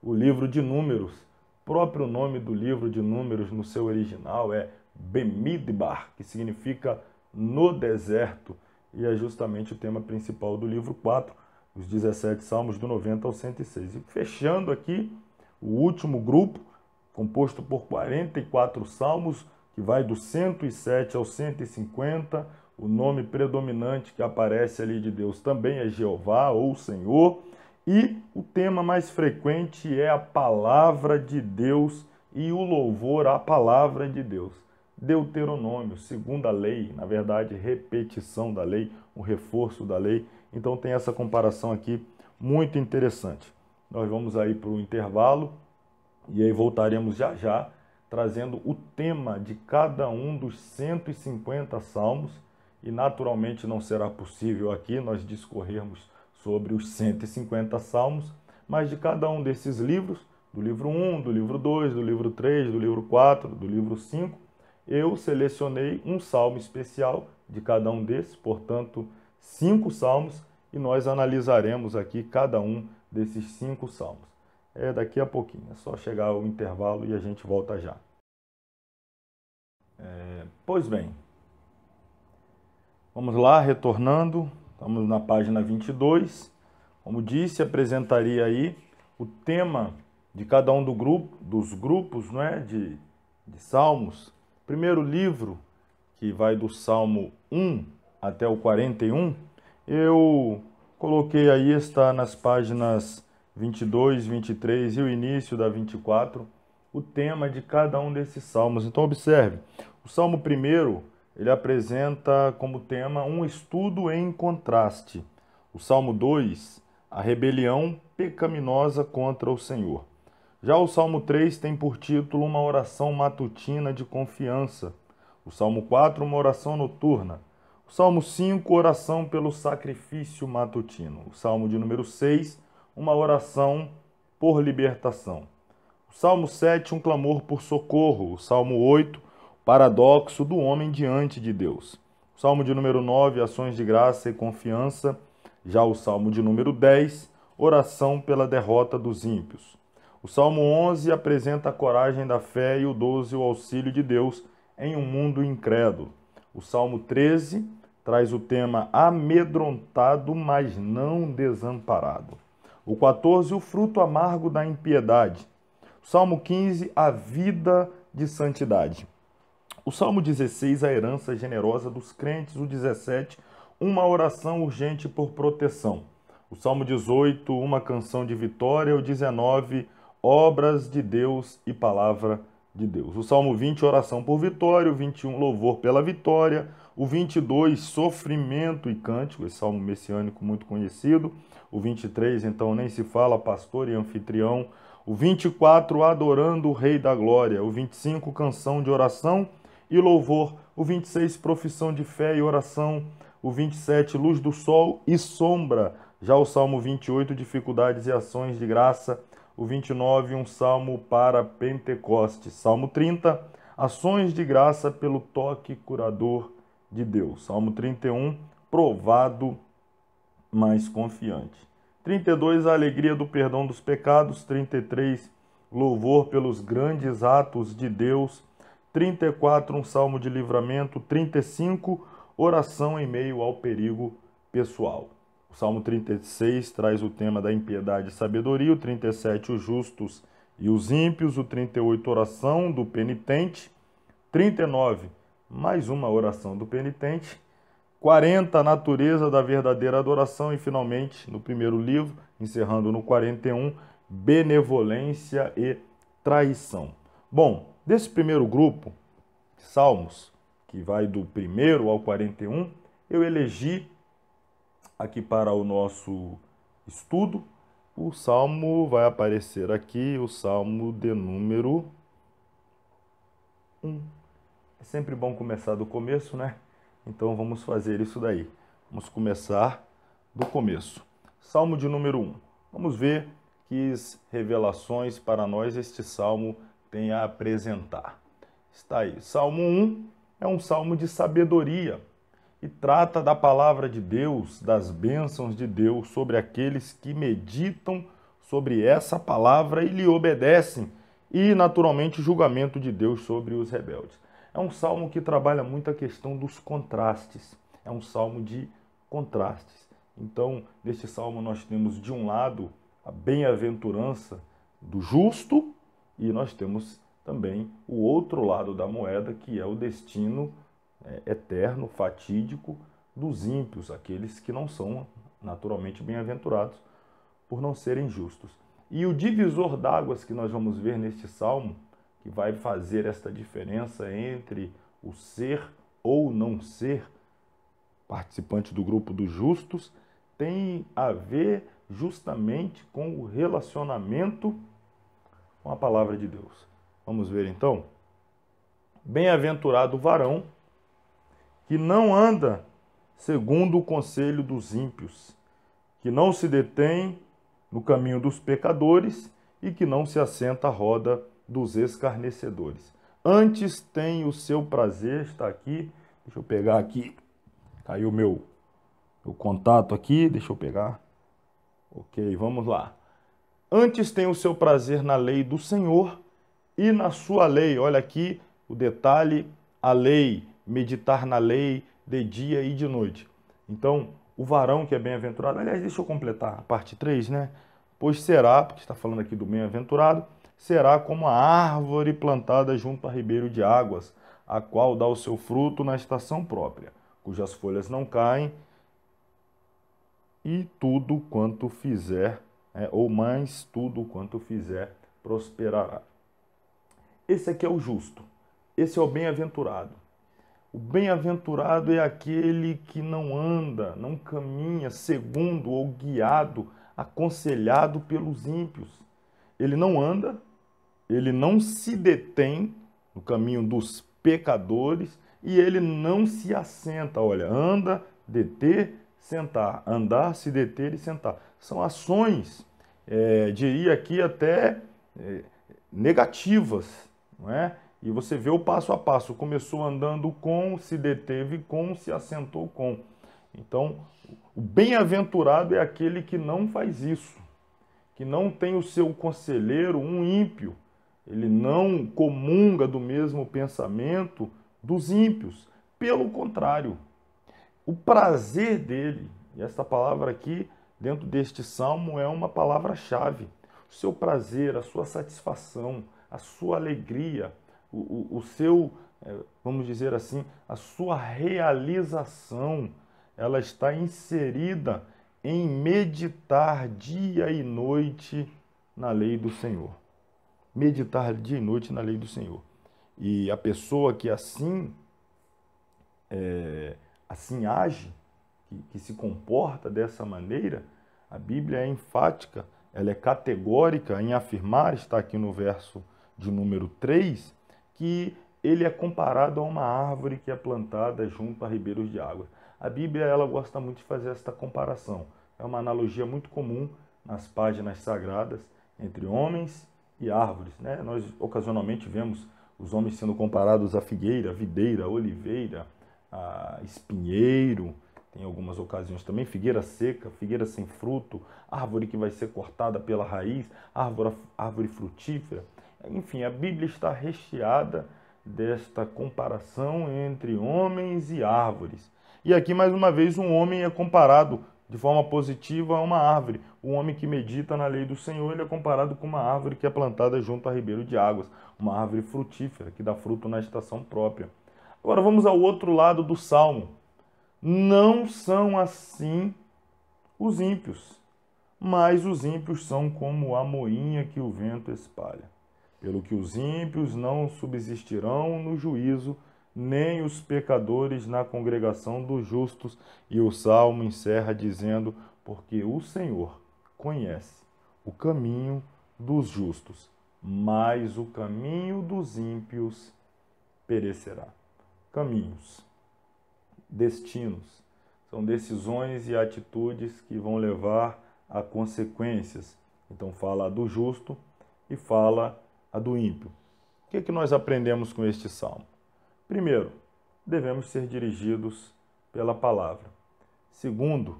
O livro de Números, o próprio nome do livro de Números no seu original é Bemidbar, que significa no deserto, e é justamente o tema principal do livro 4, os 17 salmos do 90 ao 106. E fechando aqui, o último grupo, composto por 44 salmos, que vai do 107 ao 150, o nome predominante que aparece ali de Deus também é Jeová ou Senhor, e o tema mais frequente é a palavra de Deus e o louvor à palavra de Deus. Deuteronômio, segunda lei, na verdade, repetição da lei, um reforço da lei. Então tem essa comparação aqui muito interessante. Nós vamos aí para o intervalo e aí voltaremos já já, trazendo o tema de cada um dos 150 salmos, e naturalmente não será possível aqui nós discorrermos sobre os 150 salmos, mas de cada um desses livros, do livro 1, do livro 2, do livro 3, do livro 4, do livro 5, eu selecionei um salmo especial de cada um desses, portanto, 5 salmos, e nós analisaremos aqui cada um desses 5 salmos. É daqui a pouquinho, é só chegar ao intervalo e a gente volta já. Pois bem, vamos lá, retornando, estamos na página 22. Como disse, apresentaria aí o tema de cada um dos grupos, não é, de salmos. Primeiro livro, que vai do Salmo 1 até o 41, eu coloquei aí, está nas páginas 22, 23 e o início da 24, o tema de cada um desses salmos. Então observe, o Salmo 1, ele apresenta como tema um estudo em contraste. O Salmo 2, a rebelião pecaminosa contra o Senhor. Já o Salmo 3 tem por título uma oração matutina de confiança. O Salmo 4, uma oração noturna. O Salmo 5, oração pelo sacrifício matutino. O Salmo de número 6, uma oração por libertação. O Salmo 7, um clamor por socorro. O Salmo 8, paradoxo do homem diante de Deus. O Salmo de número 9, ações de graça e confiança. Já o Salmo de número 10, oração pela derrota dos ímpios. O Salmo 11 apresenta a coragem da fé e o 12, o auxílio de Deus em um mundo incrédulo. O Salmo 13 traz o tema amedrontado, mas não desamparado. O 14, o fruto amargo da impiedade. O Salmo 15, a vida de santidade. O Salmo 16, a herança generosa dos crentes. O 17, uma oração urgente por proteção. O Salmo 18, uma canção de vitória. O 19, obras de Deus e palavra de Deus. O Salmo 20, oração por vitória. O 21, louvor pela vitória. O 22, sofrimento e cântico, esse salmo messiânico muito conhecido. O 23, então, nem se fala, pastor e anfitrião. O 24, adorando o Rei da Glória. O 25, canção de oração e louvor. O 26, profissão de fé e oração. O 27, luz do sol e sombra. Já o Salmo 28, dificuldades e ações de graça. O 29, um salmo para Pentecostes. Salmo 30, ações de graça pelo toque curador de Deus. Salmo 31, provado, mas confiante. 32, a alegria do perdão dos pecados. 33, louvor pelos grandes atos de Deus. 34, um salmo de livramento. 35, oração em meio ao perigo pessoal. O Salmo 36 traz o tema da impiedade e sabedoria. O 37, os justos e os ímpios. O 38, oração do penitente. 39, mais uma oração do penitente. 40, a natureza da verdadeira adoração. E, finalmente, no primeiro livro, encerrando no 41, benevolência e traição. Bom, desse primeiro grupo, Salmos, que vai do 1º ao 41, eu elegi aqui para o nosso estudo, o Salmo vai aparecer aqui, o Salmo de número 1. É sempre bom começar do começo, né? Então vamos fazer isso daí. Vamos começar do começo. Salmo de número 1. Vamos ver que revelações para nós este salmo tem a apresentar. Está aí. Salmo 1 é um salmo de sabedoria e trata da palavra de Deus, das bênçãos de Deus sobre aqueles que meditam sobre essa palavra e lhe obedecem, e, naturalmente, o julgamento de Deus sobre os rebeldes. É um salmo que trabalha muito a questão dos contrastes. É um salmo de contrastes. Então, neste salmo nós temos, de um lado, a bem-aventurança do justo, e nós temos também o outro lado da moeda, que é o destino eterno, fatídico dos ímpios, aqueles que não são naturalmente bem-aventurados por não serem justos. E o divisor d'águas que nós vamos ver neste salmo, que vai fazer esta diferença entre o ser ou não ser participante do grupo dos justos, tem a ver justamente com o relacionamento com a palavra de Deus. Vamos ver então? Bem-aventurado o varão que não anda segundo o conselho dos ímpios, que não se detém no caminho dos pecadores e que não se assenta à roda dos escarnecedores. Antes tem o seu prazer, está aqui, deixa eu pegar aqui, caiu o meu contato aqui, deixa eu pegar. Ok, vamos lá. Antes tem o seu prazer na lei do Senhor e na sua lei. Olha aqui o detalhe, a lei, meditar na lei de dia e de noite. Então, o varão que é bem-aventurado, aliás, deixa eu completar a parte 3, né? Pois será, porque está falando aqui do bem-aventurado, será como a árvore plantada junto a ribeiro de águas, a qual dá o seu fruto na estação própria, cujas folhas não caem, e tudo quanto fizer, ou mais tudo quanto fizer, prosperará. Esse aqui é o justo, esse é o bem-aventurado. O bem-aventurado é aquele que não anda, não caminha segundo ou guiado, aconselhado pelos ímpios. Ele não anda, ele não se detém no caminho dos pecadores e ele não se assenta. Olha, anda, deter, sentar. Andar, se deter e sentar. São ações, diria aqui até negativas, não é? E você vê o passo a passo. Começou andando com, se deteve com, se assentou com. Então, o bem-aventurado é aquele que não faz isso, que não tem o seu conselheiro um ímpio. Ele não comunga do mesmo pensamento dos ímpios. Pelo contrário, o prazer dele, e essa palavra aqui, dentro deste salmo, é uma palavra-chave. O seu prazer, a sua satisfação, a sua alegria, o seu, vamos dizer assim, a sua realização, ela está inserida em meditar dia e noite na lei do Senhor. Meditar dia e noite na lei do Senhor. E a pessoa que assim age, que se comporta dessa maneira, a Bíblia é enfática, ela é categórica em afirmar, está aqui no verso de número 3, que ele é comparado a uma árvore que é plantada junto a ribeiros de água. A Bíblia ela gosta muito de fazer esta comparação. É uma analogia muito comum nas páginas sagradas entre homens e árvores, né? Nós ocasionalmente vemos os homens sendo comparados a figueira, videira, oliveira, a espinheiro, tem algumas ocasiões também, figueira seca, figueira sem fruto, árvore que vai ser cortada pela raiz, árvore frutífera. Enfim, a Bíblia está recheada desta comparação entre homens e árvores. E aqui, mais uma vez, um homem é comparado de forma positiva a uma árvore. O homem que medita na lei do Senhor, ele é comparado com uma árvore que é plantada junto a ribeiro de águas, uma árvore frutífera, que dá fruto na estação própria. Agora vamos ao outro lado do Salmo. Não são assim os ímpios, mas os ímpios são como a moinha que o vento espalha. Pelo que os ímpios não subsistirão no juízo, nem os pecadores na congregação dos justos. E o Salmo encerra dizendo: porque o Senhor conhece o caminho dos justos, mas o caminho dos ímpios perecerá. Caminhos, destinos, são decisões e atitudes que vão levar a consequências. Então fala a do justo e fala a do ímpio. O que é que nós aprendemos com este salmo? Primeiro, devemos ser dirigidos pela palavra. Segundo,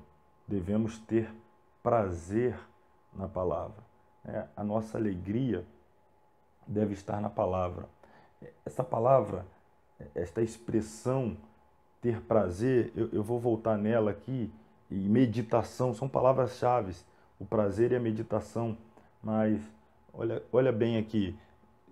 devemos ter prazer na palavra. A nossa alegria deve estar na palavra. Essa palavra, esta expressão, ter prazer, eu vou voltar nela aqui, e meditação, são palavras-chave, o prazer e a meditação, mas olha bem aqui,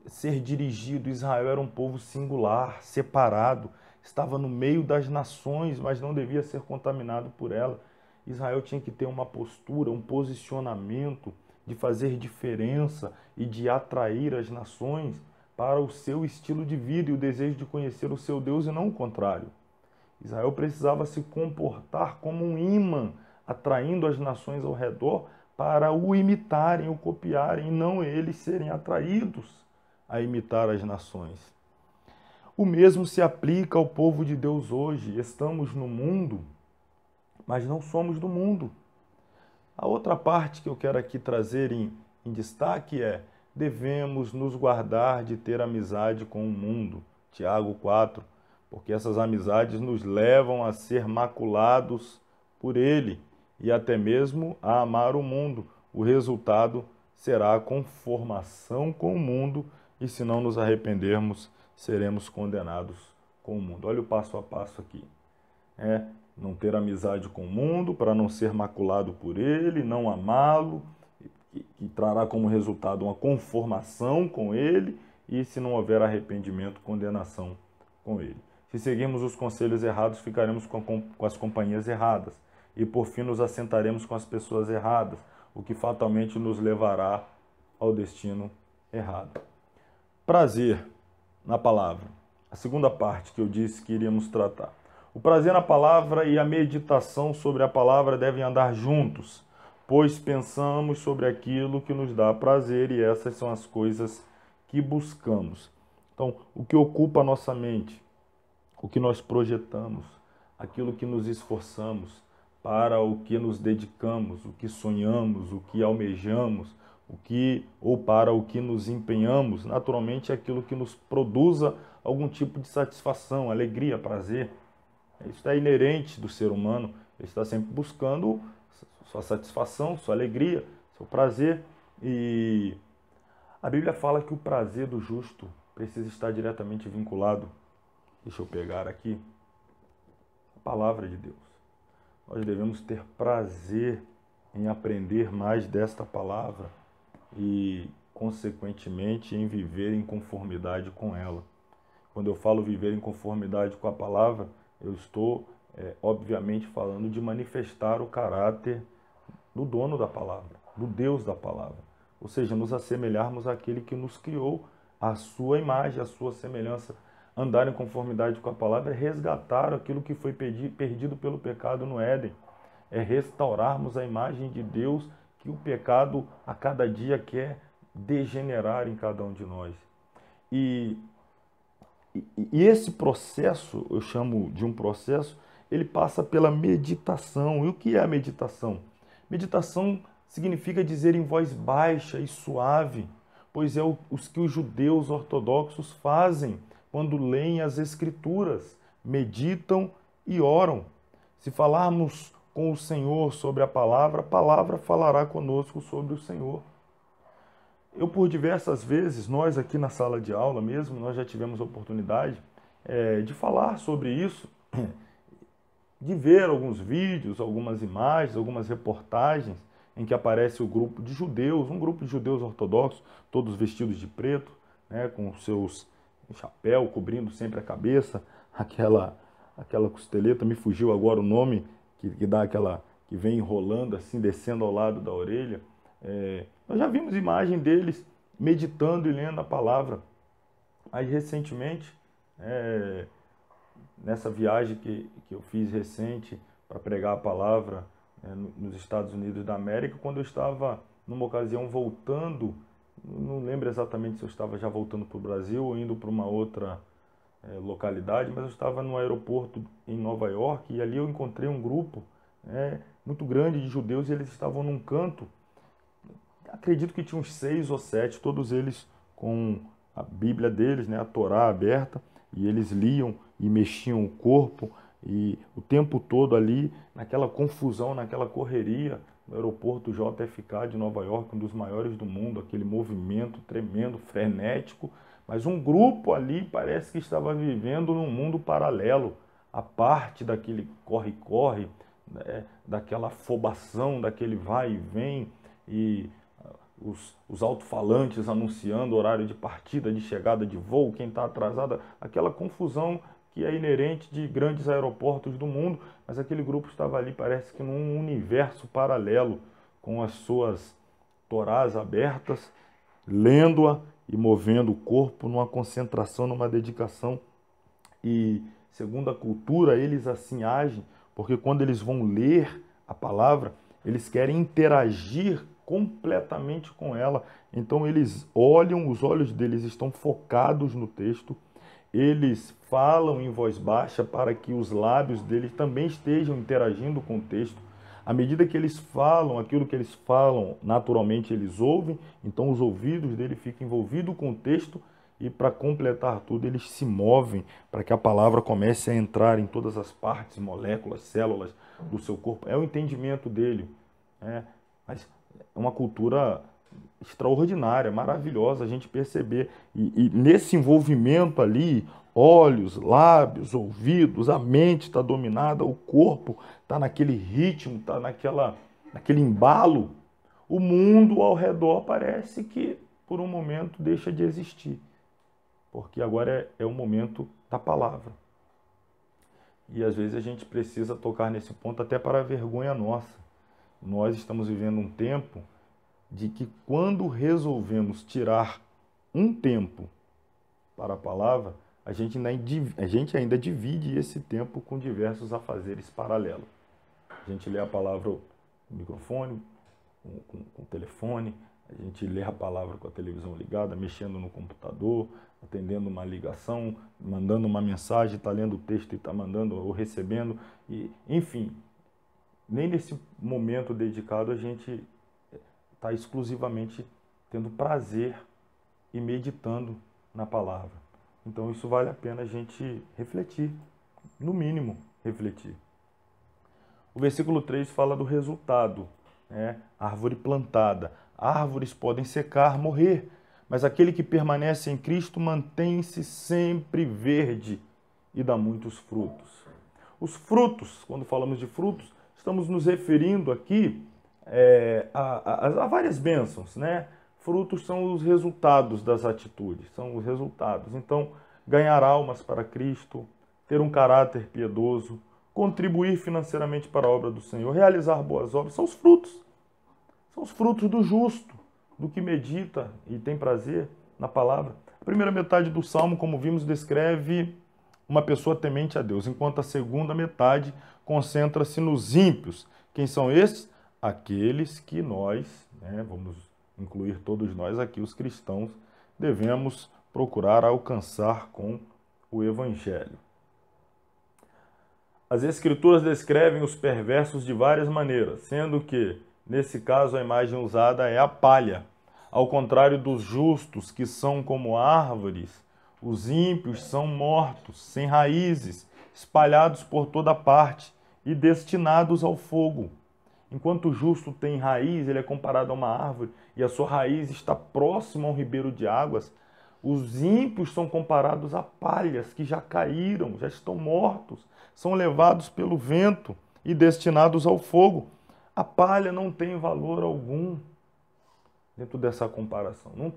ser dirigido, Israel era um povo singular, separado, estava no meio das nações, mas não devia ser contaminado por ela. Israel tinha que ter uma postura, um posicionamento de fazer diferença e de atrair as nações para o seu estilo de vida e o desejo de conhecer o seu Deus e não o contrário. Israel precisava se comportar como um imã, atraindo as nações ao redor para o imitarem, o copiarem, e não eles serem atraídos a imitar as nações. O mesmo se aplica ao povo de Deus hoje. Estamos no mundo, mas não somos do mundo. A outra parte que eu quero aqui trazer em destaque é: devemos nos guardar de ter amizade com o mundo. Tiago 4. Porque essas amizades nos levam a ser maculados por ele e até mesmo a amar o mundo. O resultado será a conformação com o mundo e, se não nos arrependermos, seremos condenados com o mundo. Olha o passo a passo aqui. Não ter amizade com o mundo para não ser maculado por ele, não amá-lo, que trará como resultado uma conformação com ele e, se não houver arrependimento, condenação com ele. Se seguirmos os conselhos errados, ficaremos com as companhias erradas. E por fim nos assentaremos com as pessoas erradas, o que fatalmente nos levará ao destino errado. Prazer na palavra. A segunda parte que eu disse que iríamos tratar. O prazer na palavra e a meditação sobre a palavra devem andar juntos, pois pensamos sobre aquilo que nos dá prazer e essas são as coisas que buscamos. Então, o que ocupa a nossa mente, o que nós projetamos, aquilo que nos esforçamos, para o que nos dedicamos, o que sonhamos, o que almejamos, ou para o que nos empenhamos, naturalmente é aquilo que nos produza algum tipo de satisfação, alegria, prazer. Isso é inerente do ser humano, ele está sempre buscando sua satisfação, sua alegria, seu prazer. E a Bíblia fala que o prazer do justo precisa estar diretamente vinculado. Deixa eu pegar aqui a palavra de Deus. Nós devemos ter prazer em aprender mais desta palavra e, consequentemente, em viver em conformidade com ela. Quando eu falo viver em conformidade com a palavra, eu estou, obviamente, falando de manifestar o caráter do dono da palavra, do Deus da palavra. Ou seja, nos assemelharmos àquele que nos criou, à sua imagem, à sua semelhança. Andar em conformidade com a palavra é resgatar aquilo que foi perdido pelo pecado no Éden. É restaurarmos a imagem de Deus que o pecado a cada dia quer degenerar em cada um de nós. E esse processo, eu chamo de um processo, ele passa pela meditação. E o que é a meditação? Meditação significa dizer em voz baixa e suave, pois é os que os judeus ortodoxos fazem quando leem as Escrituras, meditam e oram. Se falarmos com o Senhor sobre a palavra falará conosco sobre o Senhor. Eu, por diversas vezes, nós aqui na sala de aula mesmo, nós já tivemos a oportunidade de falar sobre isso, de ver alguns vídeos, algumas imagens, algumas reportagens em que aparece o grupo de judeus, um grupo de judeus ortodoxos, todos vestidos de preto, com seus chapéu cobrindo sempre a cabeça, aquela costeleta, me fugiu agora o nome, que dá aquela, que vem enrolando assim, descendo ao lado da orelha. Nós já vimos imagem deles meditando e lendo a palavra. Mas recentemente, nessa viagem que eu fiz recente para pregar a palavra nos Estados Unidos da América, quando eu estava numa ocasião voltando, não lembro exatamente se eu estava já voltando para o Brasil ou indo para uma outra localidade, mas eu estava no aeroporto em Nova York e ali eu encontrei um grupo muito grande de judeus e eles estavam num canto, acredito que tinha uns 6 ou 7, todos eles com a Bíblia deles, a Torá aberta, e eles liam e mexiam o corpo, e o tempo todo ali, naquela confusão, naquela correria, no aeroporto JFK de Nova York, um dos maiores do mundo, aquele movimento tremendo, frenético, mas um grupo ali parece que estava vivendo num mundo paralelo, a parte daquele corre-corre, daquela afobação, daquele vai e vem, e os alto-falantes anunciando horário de partida, de chegada de voo, quem está atrasado, aquela confusão que é inerente de grandes aeroportos do mundo, mas aquele grupo estava ali, parece que num universo paralelo, com as suas torás abertas, lendo-a e movendo o corpo numa concentração, numa dedicação. E segundo a cultura, eles assim agem, porque quando eles vão ler a palavra, eles querem interagir completamente com ela. Então eles olham, os olhos deles estão focados no texto, eles falam em voz baixa para que os lábios deles também estejam interagindo com o texto. À medida que eles falam, aquilo que eles falam, naturalmente eles ouvem, então os ouvidos dele ficam envolvidos com o texto e para completar tudo eles se movem para que a palavra comece a entrar em todas as partes, moléculas, células do seu corpo. É o entendimento dele. Mas é uma cultura extraordinária, maravilhosa a gente perceber. E nesse envolvimento ali, olhos, lábios, ouvidos, a mente está dominada, o corpo está naquele ritmo, está naquele embalo. O mundo ao redor parece que por um momento deixa de existir, porque agora é o momento da palavra. E às vezes a gente precisa tocar nesse ponto até para a vergonha nossa. Nós estamos vivendo um tempo de que quando resolvemos tirar um tempo para a palavra, a gente ainda divide esse tempo com diversos afazeres paralelos. A gente lê a palavra no microfone, com o telefone, a gente lê a palavra com a televisão ligada, mexendo no computador, atendendo uma ligação, mandando uma mensagem, está lendo o texto e está mandando ou recebendo, enfim, nem nesse momento dedicado a gente está exclusivamente tendo prazer e meditando na palavra. Então isso vale a pena a gente refletir, no mínimo refletir. O versículo 3 fala do resultado, árvore plantada. Árvores podem secar, morrer, mas aquele que permanece em Cristo mantém-se sempre verde e dá muitos frutos. Os frutos, quando falamos de frutos, estamos nos referindo aqui há várias bênçãos, Frutos são os resultados das atitudes, são os resultados. Então, ganhar almas para Cristo, ter um caráter piedoso, contribuir financeiramente para a obra do Senhor, realizar boas obras, são os frutos. São os frutos do justo, do que medita e tem prazer na palavra. A primeira metade do Salmo, como vimos, descreve uma pessoa temente a Deus, enquanto a segunda metade concentra-se nos ímpios. Quem são esses? Aqueles que nós, vamos incluir todos nós aqui, os cristãos, devemos procurar alcançar com o Evangelho. As Escrituras descrevem os perversos de várias maneiras, sendo que, nesse caso, a imagem usada é a palha. Ao contrário dos justos, que são como árvores, os ímpios são mortos, sem raízes, espalhados por toda parte e destinados ao fogo. Enquanto o justo tem raiz, ele é comparado a uma árvore e a sua raiz está próxima a um ribeiro de águas, os ímpios são comparados a palhas que já caíram, já estão mortos, são levados pelo vento e destinados ao fogo. A palha não tem valor algum dentro dessa comparação. Não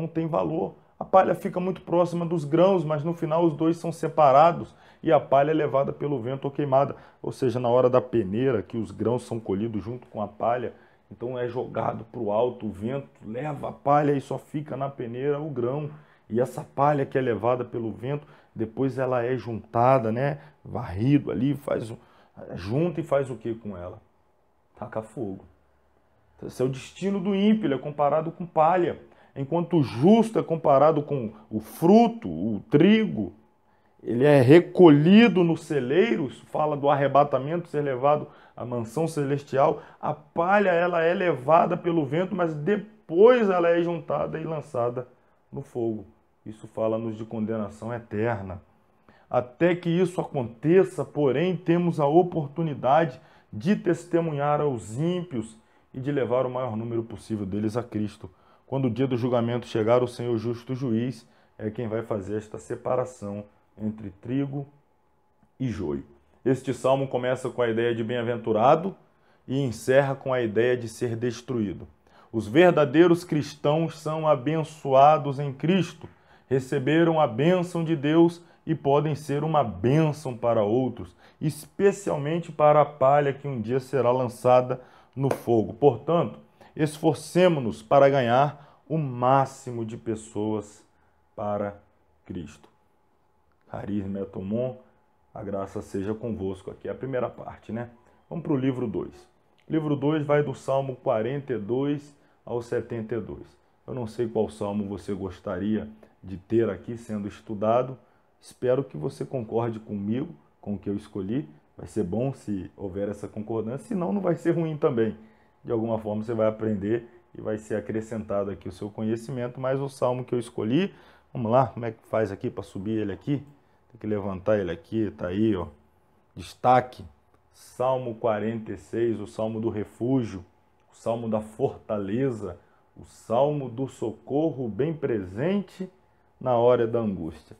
tem valor. A palha fica muito próxima dos grãos, mas no final os dois são separados e a palha é levada pelo vento ou queimada. Ou seja, na hora da peneira, que os grãos são colhidos junto com a palha, então é jogado para o alto, o vento leva a palha e só fica na peneira o grão. E essa palha que é levada pelo vento, depois ela é juntada, né? Varrido ali, junta e faz o que com ela? Taca fogo. Esse é o destino do ímpio, ele é comparado com palha. Enquanto o justo é comparado com o fruto, o trigo, ele é recolhido nos celeiros, fala do arrebatamento, ser levado à mansão celestial. A palha, ela é levada pelo vento, mas depois ela é juntada e lançada no fogo. Isso fala-nos de condenação eterna. Até que isso aconteça, porém, temos a oportunidade de testemunhar aos ímpios e de levar o maior número possível deles a Cristo. Quando o dia do julgamento chegar, o Senhor justo juiz é quem vai fazer esta separação entre trigo e joio. Este salmo começa com a ideia de bem-aventurado e encerra com a ideia de ser destruído. Os verdadeiros cristãos são abençoados em Cristo, receberam a bênção de Deus e podem ser uma bênção para outros, especialmente para a palha que um dia será lançada no fogo. Portanto, esforcemo-nos para ganhar o máximo de pessoas para Cristo. Carisma et Tomon, a graça seja convosco. Aqui é a primeira parte, né? Vamos para o livro 2. O livro 2 vai do Salmo 42 ao 72. Eu não sei qual salmo você gostaria de ter aqui sendo estudado. Espero que você concorde comigo, com o que eu escolhi. Vai ser bom se houver essa concordância, senão não vai ser ruim também. De alguma forma você vai aprender e vai ser acrescentado aqui o seu conhecimento, mas o salmo que eu escolhi, vamos lá, como é que faz aqui para subir ele aqui? Tem que levantar ele aqui, tá aí, ó. Destaque, Salmo 46, o Salmo do refúgio, o Salmo da fortaleza, o Salmo do socorro bem presente na hora da angústia.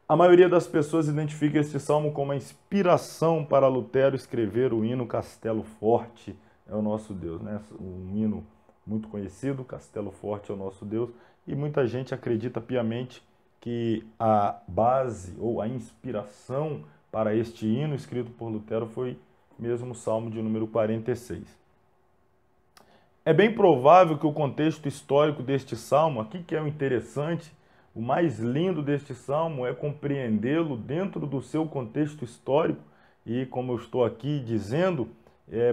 A maioria das pessoas identifica este salmo como uma inspiração para Lutero escrever o hino Castelo Forte é o nosso Deus, né? Um hino muito conhecido, Castelo Forte é o nosso Deus, e muita gente acredita piamente que a base ou a inspiração para este hino escrito por Lutero foi mesmo o Salmo de número 46. É bem provável que o contexto histórico deste salmo, aqui que é o interessante, o mais lindo deste salmo é compreendê-lo dentro do seu contexto histórico e, como eu estou aqui dizendo,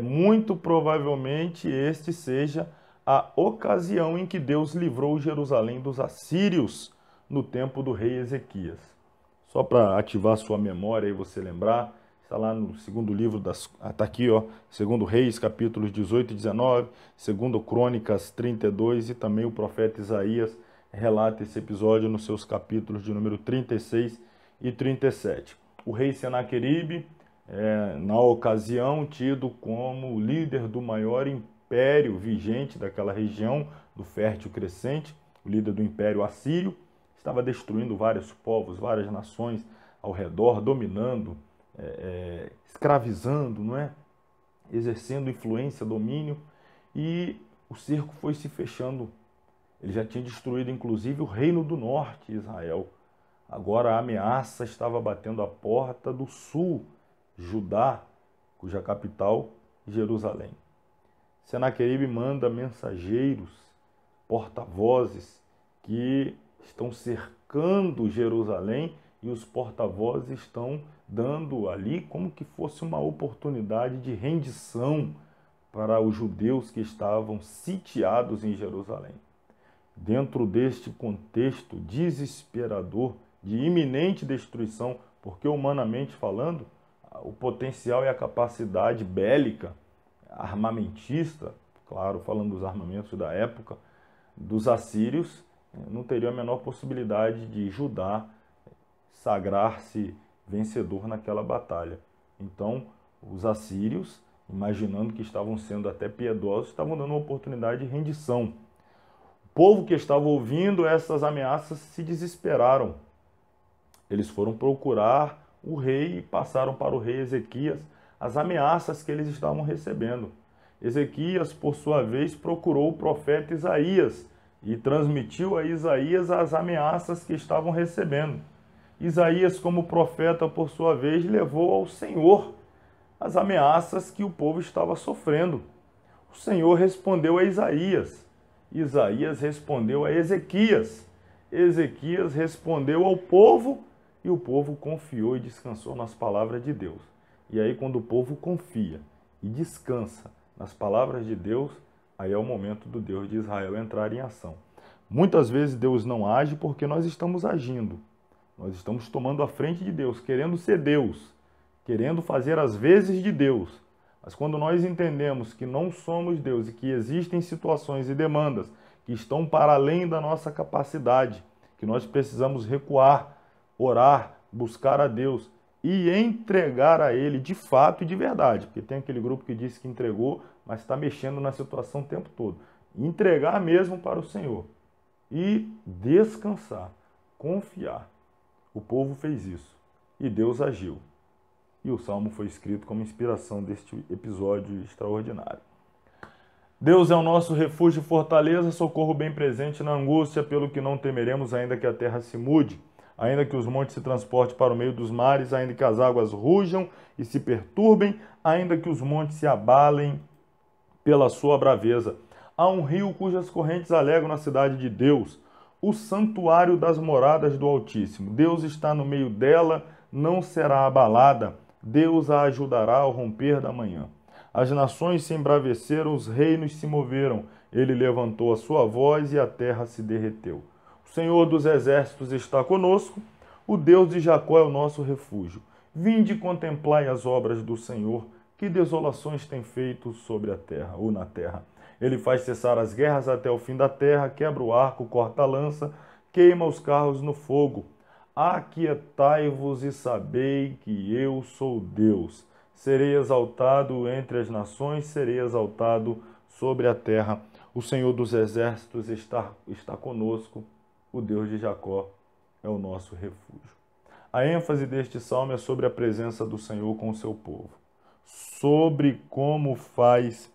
muito provavelmente este seja a ocasião em que Deus livrou Jerusalém dos assírios no tempo do rei Ezequias. Só para ativar sua memória e você lembrar, está lá no segundo livro está aqui, ó, segundo Reis, capítulos 18 e 19, segundo Crônicas 32 e também o profeta Isaías relata esse episódio nos seus capítulos de número 36 e 37. O rei Senaqueribe, na ocasião tido como o líder do maior império vigente daquela região, do Fértil Crescente, o líder do Império Assírio, estava destruindo vários povos, várias nações ao redor, dominando, escravizando, não é? Exercendo influência, domínio, e o cerco foi se fechando. Ele já tinha destruído, inclusive, o reino do norte, Israel. Agora a ameaça estava batendo a porta do sul, Judá, cuja capital, Jerusalém. Senaqueribe manda mensageiros, porta-vozes, que estão cercando Jerusalém, e os porta-vozes estão dando ali como que fosse uma oportunidade de rendição para os judeus que estavam sitiados em Jerusalém. Dentro deste contexto desesperador de iminente destruição, porque humanamente falando, o potencial e a capacidade bélica, armamentista, claro, falando dos armamentos da época, dos assírios, não teria a menor possibilidade de Judá sagrar-se vencedor naquela batalha. Então, os assírios, imaginando que estavam sendo até piedosos, estavam dando uma oportunidade de rendição. O povo que estava ouvindo essas ameaças se desesperaram. Eles foram procurar o rei e passaram para o rei Ezequias as ameaças que eles estavam recebendo. Ezequias, por sua vez, procurou o profeta Isaías, e transmitiu a Isaías as ameaças que estavam recebendo. Isaías, como profeta, por sua vez, levou ao Senhor as ameaças que o povo estava sofrendo. O Senhor respondeu a Isaías. Isaías respondeu a Ezequias. Ezequias respondeu ao povo e o povo confiou e descansou nas palavras de Deus. E aí, quando o povo confia e descansa nas palavras de Deus, aí é o momento do Deus de Israel entrar em ação. Muitas vezes Deus não age porque nós estamos agindo. Nós estamos tomando a frente de Deus, querendo ser Deus, querendo fazer as vezes de Deus. Mas quando nós entendemos que não somos Deus e que existem situações e demandas que estão para além da nossa capacidade, que nós precisamos recuar, orar, buscar a Deus e entregar a Ele de fato e de verdade, porque tem aquele grupo que diz que entregou, mas está mexendo na situação o tempo todo. Entregar mesmo para o Senhor e descansar, confiar. O povo fez isso e Deus agiu. E o Salmo foi escrito como inspiração deste episódio extraordinário. Deus é o nosso refúgio e fortaleza, socorro bem presente na angústia, pelo que não temeremos, ainda que a terra se mude, ainda que os montes se transportem para o meio dos mares, ainda que as águas rujam e se perturbem, ainda que os montes se abalem pela sua braveza. Há um rio cujas correntes alegam na cidade de Deus, o santuário das moradas do Altíssimo. Deus está no meio dela, não será abalada. Deus a ajudará ao romper da manhã. As nações se embraveceram, os reinos se moveram. Ele levantou a sua voz e a terra se derreteu. O Senhor dos exércitos está conosco, o Deus de Jacó é o nosso refúgio. Vinde e contemplai as obras do Senhor, que desolações tem feito sobre a terra, ou na terra. Ele faz cessar as guerras até o fim da terra, quebra o arco, corta a lança, queima os carros no fogo. Aquietai-vos e sabei que eu sou Deus. Serei exaltado entre as nações, serei exaltado sobre a terra. O Senhor dos exércitos está conosco, o Deus de Jacó é o nosso refúgio. A ênfase deste salmo é sobre a presença do Senhor com o seu povo, sobre como faz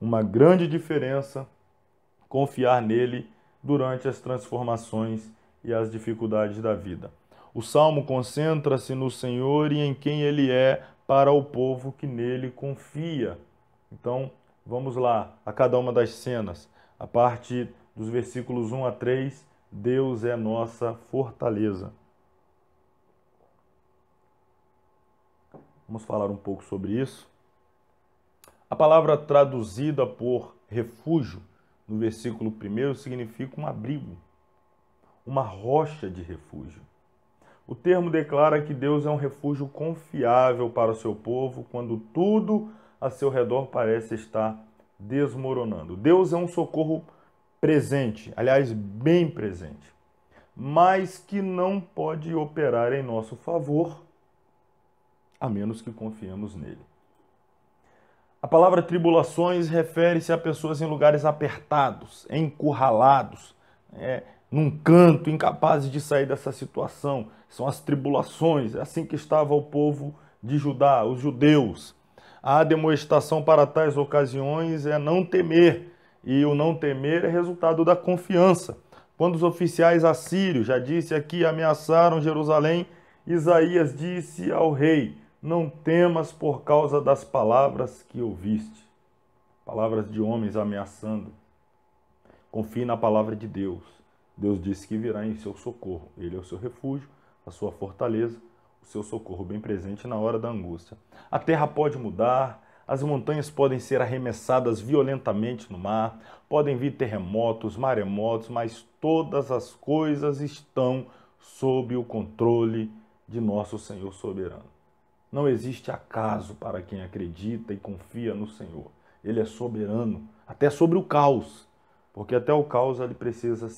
uma grande diferença confiar nele durante as transformações e as dificuldades da vida. O salmo concentra-se no Senhor e em quem ele é para o povo que nele confia. Então, vamos lá a cada uma das cenas. A partir dos versículos 1 a 3, Deus é nossa fortaleza. Vamos falar um pouco sobre isso. A palavra traduzida por refúgio, no versículo 1, significa um abrigo, uma rocha de refúgio. O termo declara que Deus é um refúgio confiável para o seu povo quando tudo a seu redor parece estar desmoronando. Deus é um socorro presente, aliás, bem presente, mas que não pode operar em nosso favor, a menos que confiemos nele. A palavra tribulações refere-se a pessoas em lugares apertados, encurralados, num canto, incapazes de sair dessa situação. São as tribulações, é assim que estava o povo de Judá, os judeus. A demonstração para tais ocasiões é não temer, e o não temer é resultado da confiança. Quando os oficiais assírios, já disse aqui, ameaçaram Jerusalém, Isaías disse ao rei: não temas por causa das palavras que ouviste. Palavras de homens ameaçando. Confie na palavra de Deus. Deus disse que virá em seu socorro. Ele é o seu refúgio, a sua fortaleza, o seu socorro bem presente na hora da angústia. A terra pode mudar, as montanhas podem ser arremessadas violentamente no mar, podem vir terremotos, maremotos, mas todas as coisas estão sob o controle de nosso Senhor soberano. Não existe acaso para quem acredita e confia no Senhor. Ele é soberano, até sobre o caos, porque até o caos ele precisa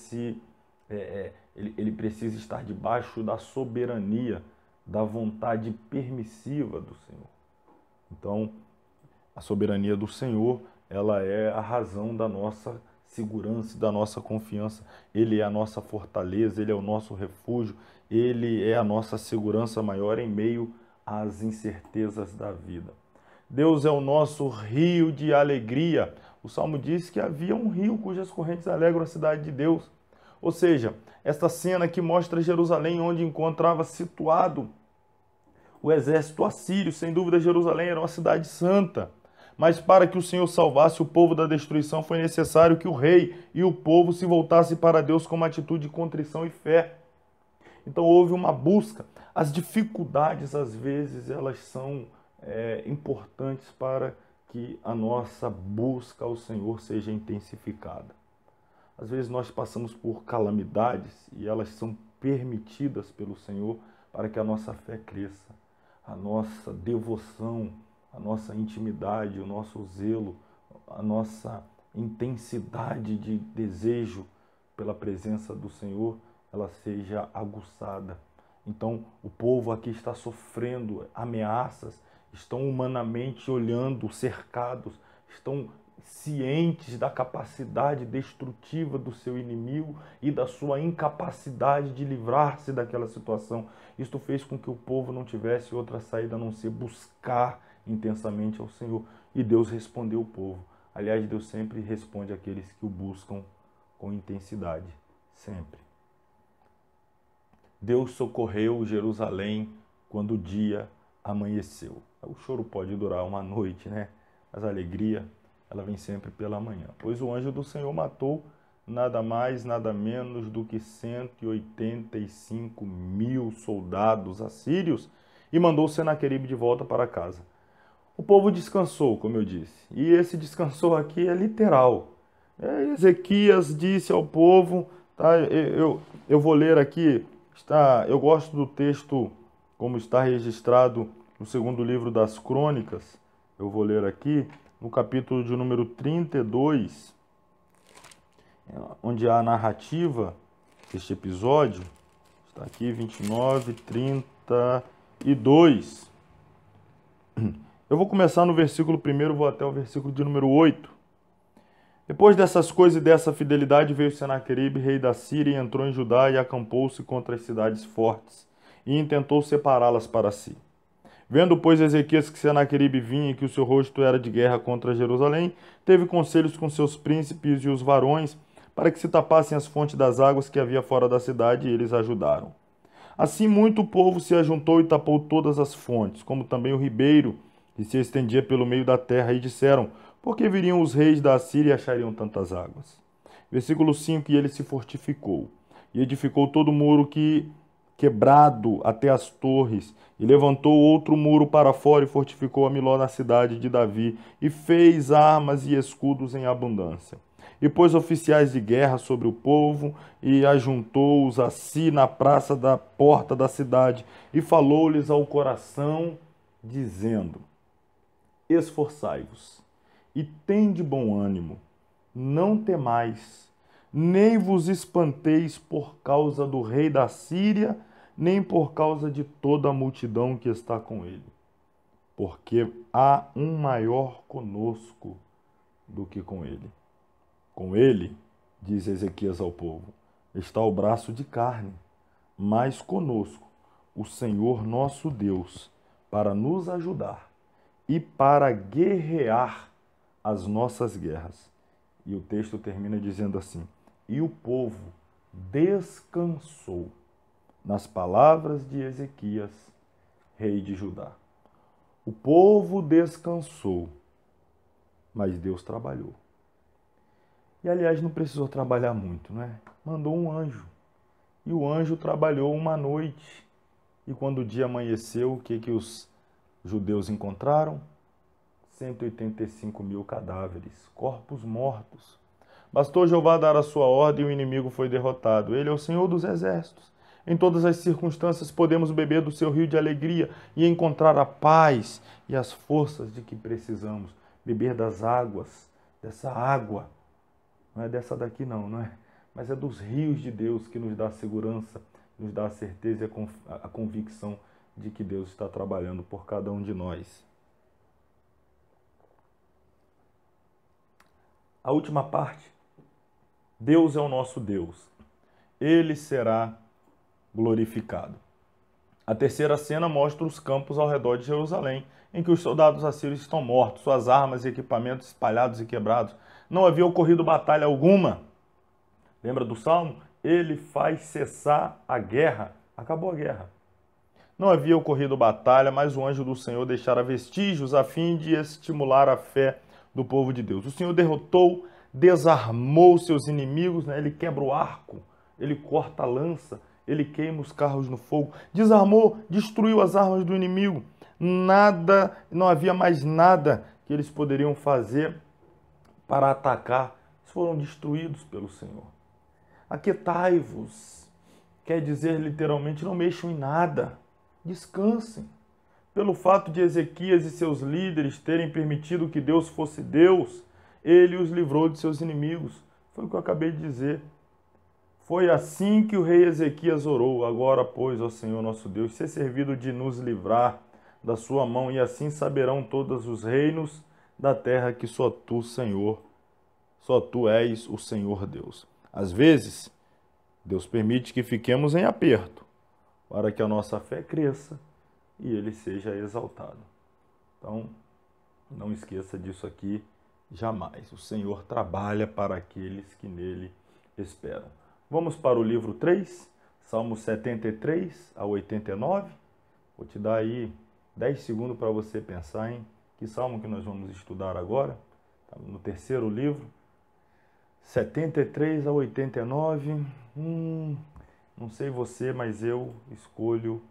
ele precisa estar debaixo da soberania, da vontade permissiva do Senhor. Então, a soberania do Senhor, ela é a razão da nossa segurança, da nossa confiança. Ele é a nossa fortaleza, ele é o nosso refúgio, ele é a nossa segurança maior em meio às incertezas da vida. Deus é o nosso rio de alegria. O Salmo diz que havia um rio cujas correntes alegram a cidade de Deus. Ou seja, esta cena que mostra Jerusalém, onde encontrava situado o exército assírio. Sem dúvida, Jerusalém era uma cidade santa. Mas para que o Senhor salvasse o povo da destruição, foi necessário que o rei e o povo se voltassem para Deus com uma atitude de contrição e fé. Então houve uma busca. As dificuldades, às vezes, elas são importantes para que a nossa busca ao Senhor seja intensificada. Às vezes nós passamos por calamidades e elas são permitidas pelo Senhor para que a nossa fé cresça, a nossa devoção, a nossa intimidade, o nosso zelo, a nossa intensidade de desejo pela presença do Senhor, ela seja aguçada. Então, o povo aqui está sofrendo ameaças, estão humanamente olhando, cercados, estão cientes da capacidade destrutiva do seu inimigo e da sua incapacidade de livrar-se daquela situação. Isto fez com que o povo não tivesse outra saída a não ser buscar intensamente ao Senhor. E Deus respondeu o povo. Aliás, Deus sempre responde àqueles que o buscam com intensidade. Sempre. Deus socorreu Jerusalém quando o dia amanheceu. O choro pode durar uma noite, né? Mas a alegria, ela vem sempre pela manhã. Pois o anjo do Senhor matou nada mais, nada menos do que 185 mil soldados assírios e mandou Senaqueribe de volta para casa. O povo descansou, como eu disse. E esse descansou aqui é literal. Ezequias disse ao povo, tá? Eu vou ler aqui, eu gosto do texto como está registrado no segundo livro das Crônicas. Eu vou ler aqui no capítulo de número 32, onde há a narrativa deste episódio. Está aqui 29, 32. Eu vou começar no versículo 1, vou até o versículo de número 8. Depois dessas coisas e dessa fidelidade, veio Senaqueribe, rei da Síria, e entrou em Judá e acampou-se contra as cidades fortes, e intentou separá-las para si. Vendo, pois, Ezequias que Senaqueribe vinha e que o seu rosto era de guerra contra Jerusalém, teve conselhos com seus príncipes e os varões, para que se tapassem as fontes das águas que havia fora da cidade, e eles ajudaram. Assim muito o povo se ajuntou e tapou todas as fontes, como também o ribeiro, que se estendia pelo meio da terra, e disseram: por que viriam os reis da Assíria e achariam tantas águas? Versículo 5, e ele se fortificou, e edificou todo o muro quebrado até as torres, e levantou outro muro para fora, e fortificou a Miló na cidade de Davi, e fez armas e escudos em abundância. E pôs oficiais de guerra sobre o povo, e ajuntou-os a si na praça da porta da cidade, e falou-lhes ao coração, dizendo: esforçai-vos, e tende bom ânimo, não temais, nem vos espanteis por causa do rei da Síria, nem por causa de toda a multidão que está com ele. Porque há um maior conosco do que com ele. Com ele, diz Ezequias ao povo, está o braço de carne, mas conosco o Senhor nosso Deus, para nos ajudar e para guerrear as nossas guerras. E o texto termina dizendo assim: e o povo descansou nas palavras de Ezequias, rei de Judá. O povo descansou, mas Deus trabalhou. E aliás, não precisou trabalhar muito, né? Mandou um anjo. E o anjo trabalhou uma noite. E quando o dia amanheceu, o que os judeus encontraram? 185 mil cadáveres, corpos mortos. Bastou Jeová dar a sua ordem e o inimigo foi derrotado. Ele é o Senhor dos exércitos. Em todas as circunstâncias podemos beber do seu rio de alegria e encontrar a paz e as forças de que precisamos. Beber das águas, dessa água. Não é dessa daqui não é? Mas é dos rios de Deus que nos dá a segurança, nos dá a certeza e a convicção de que Deus está trabalhando por cada um de nós. A última parte. Deus é o nosso Deus. Ele será glorificado. A terceira cena mostra os campos ao redor de Jerusalém, em que os soldados assírios estão mortos, suas armas e equipamentos espalhados e quebrados. Não havia ocorrido batalha alguma. Lembra do Salmo? Ele faz cessar a guerra. Acabou a guerra. Não havia ocorrido batalha, mas o anjo do Senhor deixara vestígios a fim de estimular a fé do povo de Deus. O Senhor derrotou, desarmou seus inimigos, né? Ele quebra o arco, ele corta a lança, ele queima os carros no fogo, desarmou, destruiu as armas do inimigo. Nada, não havia mais nada que eles poderiam fazer para atacar. Eles foram destruídos pelo Senhor. Aquietai-vos, quer dizer literalmente, não mexam em nada, descansem. Pelo fato de Ezequias e seus líderes terem permitido que Deus fosse Deus, ele os livrou de seus inimigos. Foi o que eu acabei de dizer. Foi assim que o rei Ezequias orou. Agora, pois, ó Senhor nosso Deus, ser servido de nos livrar da sua mão, e assim saberão todos os reinos da terra que só tu, Senhor, só tu és o Senhor Deus. Às vezes, Deus permite que fiquemos em aperto, para que a nossa fé cresça e ele seja exaltado. Então, não esqueça disso aqui jamais. O Senhor trabalha para aqueles que nele esperam. Vamos para o livro 3, Salmos 73 a 89. Vou te dar aí 10 segundos para você pensar em que salmo que nós vamos estudar agora. Estamos no terceiro livro, 73 a 89. Não sei você, mas eu escolho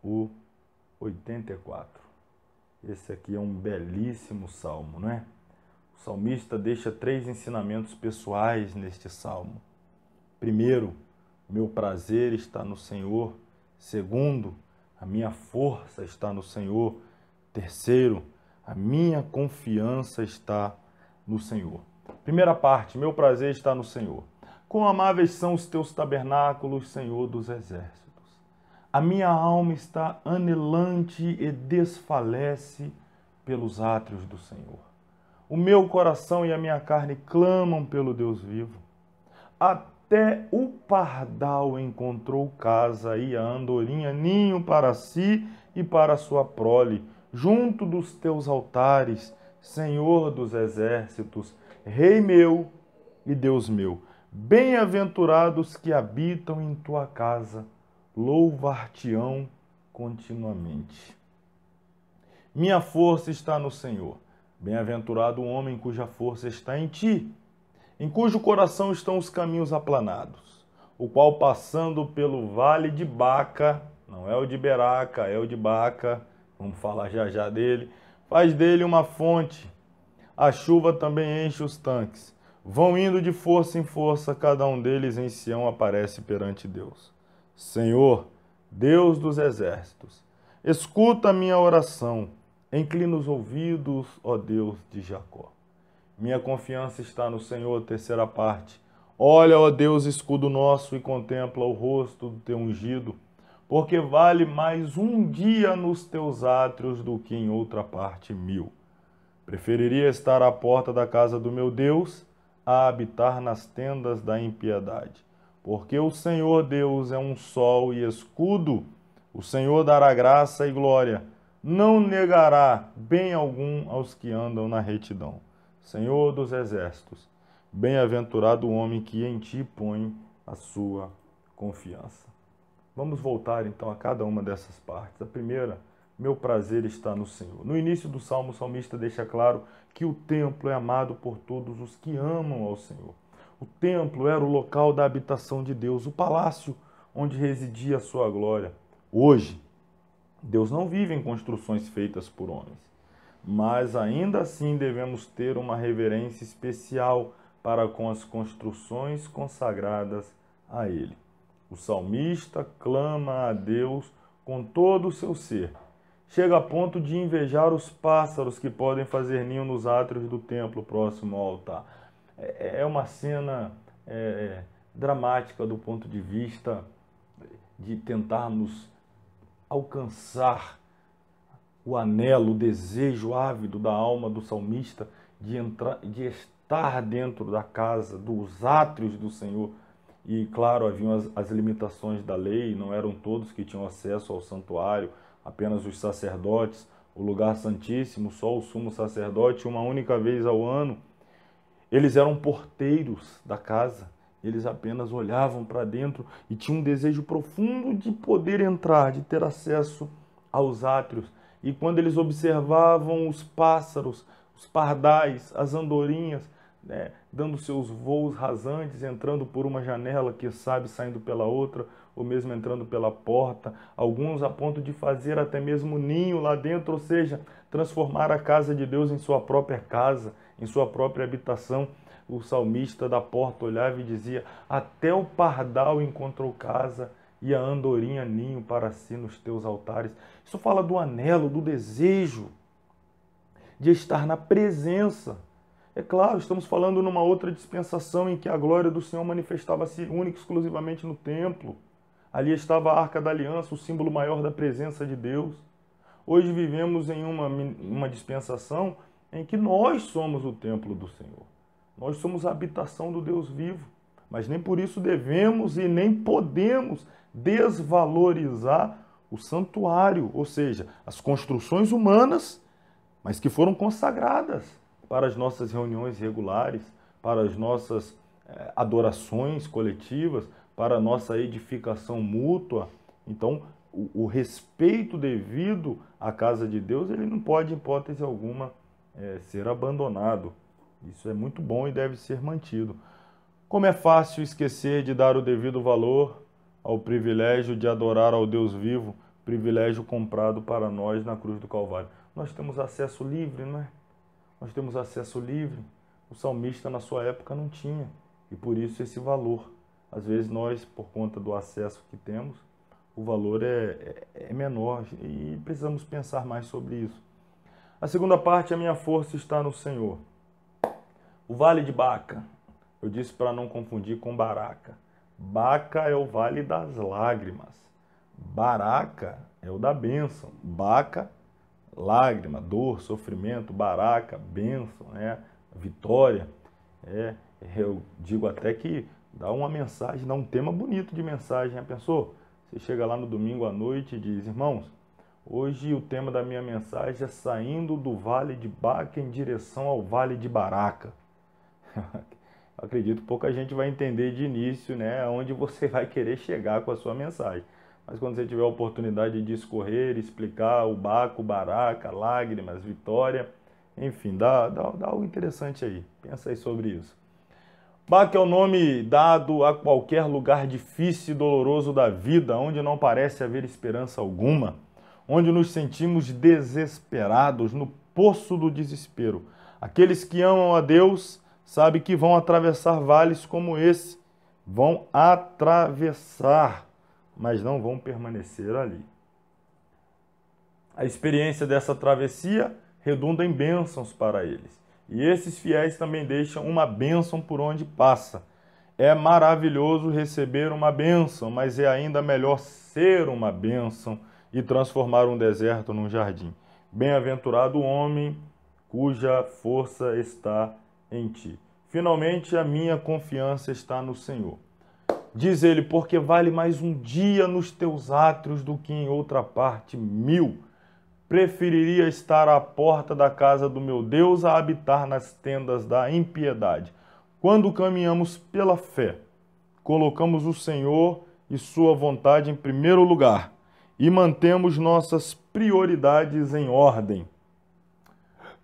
o 84. Esse aqui é um belíssimo salmo, não é? O salmista deixa 3 ensinamentos pessoais neste salmo. Primeiro, meu prazer está no Senhor. Segundo, a minha força está no Senhor. Terceiro, a minha confiança está no Senhor. Primeira parte, meu prazer está no Senhor. Quão amáveis são os teus tabernáculos, Senhor dos exércitos. A minha alma está anelante e desfalece pelos átrios do Senhor. O meu coração e a minha carne clamam pelo Deus vivo. Até o pardal encontrou casa e a andorinha ninho para si e para sua prole, junto dos teus altares, Senhor dos exércitos, Rei meu e Deus meu. Bem-aventurados que habitam em tua casa, louvar-te-ão continuamente. Minha força está no Senhor. Bem-aventurado o homem cuja força está em ti, em cujo coração estão os caminhos aplanados, o qual passando pelo vale de Baca, não é o de Beraca, é o de Baca, vamos falar já já dele, faz dele uma fonte. A chuva também enche os tanques. Vão indo de força em força, cada um deles em Sião aparece perante Deus. Senhor, Deus dos exércitos, escuta a minha oração, inclina os ouvidos, ó Deus de Jacó. Minha confiança está no Senhor, terceira parte. Olha, ó Deus, escudo nosso, e contempla o rosto do teu ungido, porque vale mais um dia nos teus átrios do que em outra parte 1000. Preferiria estar à porta da casa do meu Deus a habitar nas tendas da impiedade. Porque o Senhor Deus é um sol e escudo, o Senhor dará graça e glória, não negará bem algum aos que andam na retidão. Senhor dos exércitos, bem-aventurado o homem que em ti põe a sua confiança. Vamos voltar então a cada uma dessas partes. A primeira, meu prazer está no Senhor. No início do salmo, o salmista deixa claro que o templo é amado por todos os que amam ao Senhor. O templo era o local da habitação de Deus, o palácio onde residia a sua glória. Hoje, Deus não vive em construções feitas por homens, mas ainda assim devemos ter uma reverência especial para com as construções consagradas a Ele. O salmista clama a Deus com todo o seu ser. Chega a ponto de invejar os pássaros que podem fazer ninho nos átrios do templo próximo ao altar. É uma cena dramática do ponto de vista de tentarmos alcançar o anelo, o desejo ávido da alma do salmista de estar dentro da casa, dos átrios do Senhor. e claro, haviam as limitações da lei, não eram todos que tinham acesso ao santuário, apenas os sacerdotes, o lugar santíssimo, só o sumo sacerdote, uma única vez ao ano. Eles eram porteiros da casa, eles apenas olhavam para dentro e tinham um desejo profundo de poder entrar, de ter acesso aos átrios. E quando eles observavam os pássaros, os pardais, as andorinhas, né, dando seus voos rasantes, entrando por uma janela, que sabe, saindo pela outra, ou mesmo entrando pela porta, alguns a ponto de fazer até mesmo ninho lá dentro, ou seja, transformar a casa de Deus em sua própria casa, em sua própria habitação. O salmista da porta olhava e dizia: até o pardal encontrou casa e a andorinha ninho para si nos teus altares. Isso fala do anelo, do desejo de estar na presença. É claro, estamos falando numa outra dispensação em que a glória do Senhor manifestava-se única e exclusivamente no templo. Ali estava a Arca da Aliança, o símbolo maior da presença de Deus. Hoje vivemos em uma dispensação em que nós somos o templo do Senhor. Nós somos a habitação do Deus vivo. Mas nem por isso devemos e nem podemos desvalorizar o santuário, ou seja, as construções humanas, mas que foram consagradas para as nossas reuniões regulares, para as nossas adorações coletivas, para a nossa edificação mútua. Então, o respeito devido à casa de Deus, ele não pode, em hipótese alguma, ser abandonado. Isso é muito bom e deve ser mantido. Como é fácil esquecer de dar o devido valor ao privilégio de adorar ao Deus vivo, privilégio comprado para nós na cruz do Calvário. Nós temos acesso livre, não é? Nós temos acesso livre. O salmista na sua época não tinha, e por isso esse valor. Às vezes nós, por conta do acesso que temos, o valor é menor e precisamos pensar mais sobre isso. A segunda parte, a minha força está no Senhor. O Vale de Baca, eu disse para não confundir com Baraca. Baca é o Vale das Lágrimas. Baraca é o da bênção. Baca, lágrima, dor, sofrimento. Baraca, bênção, né? Vitória. Eu digo até que dá uma mensagem, dá um tema bonito de mensagem. Já pensou? Você chega lá no domingo à noite e diz: irmãos, hoje o tema da minha mensagem é saindo do Vale de Baca em direção ao Vale de Baraca. Acredito que pouca gente vai entender de início, né, aonde você vai querer chegar com a sua mensagem. Mas quando você tiver a oportunidade de discorrer, explicar o Baco, Baraca, lágrimas, vitória, enfim, dá algo interessante aí. Pensa aí sobre isso. Baca é o nome dado a qualquer lugar difícil e doloroso da vida, onde não parece haver esperança alguma, onde nos sentimos desesperados, no poço do desespero. Aqueles que amam a Deus sabem que vão atravessar vales como esse. Vão atravessar, mas não vão permanecer ali. A experiência dessa travessia redunda em bênçãos para eles. E esses fiéis também deixam uma bênção por onde passa. É maravilhoso receber uma bênção, mas é ainda melhor ser uma bênção e transformar um deserto num jardim. Bem-aventurado o homem cuja força está em ti. Finalmente, a minha confiança está no Senhor. Diz ele: porque vale mais um dia nos teus átrios do que em outra parte 1000. Preferiria estar à porta da casa do meu Deus a habitar nas tendas da impiedade. Quando caminhamos pela fé, colocamos o Senhor e sua vontade em primeiro lugar e mantemos nossas prioridades em ordem.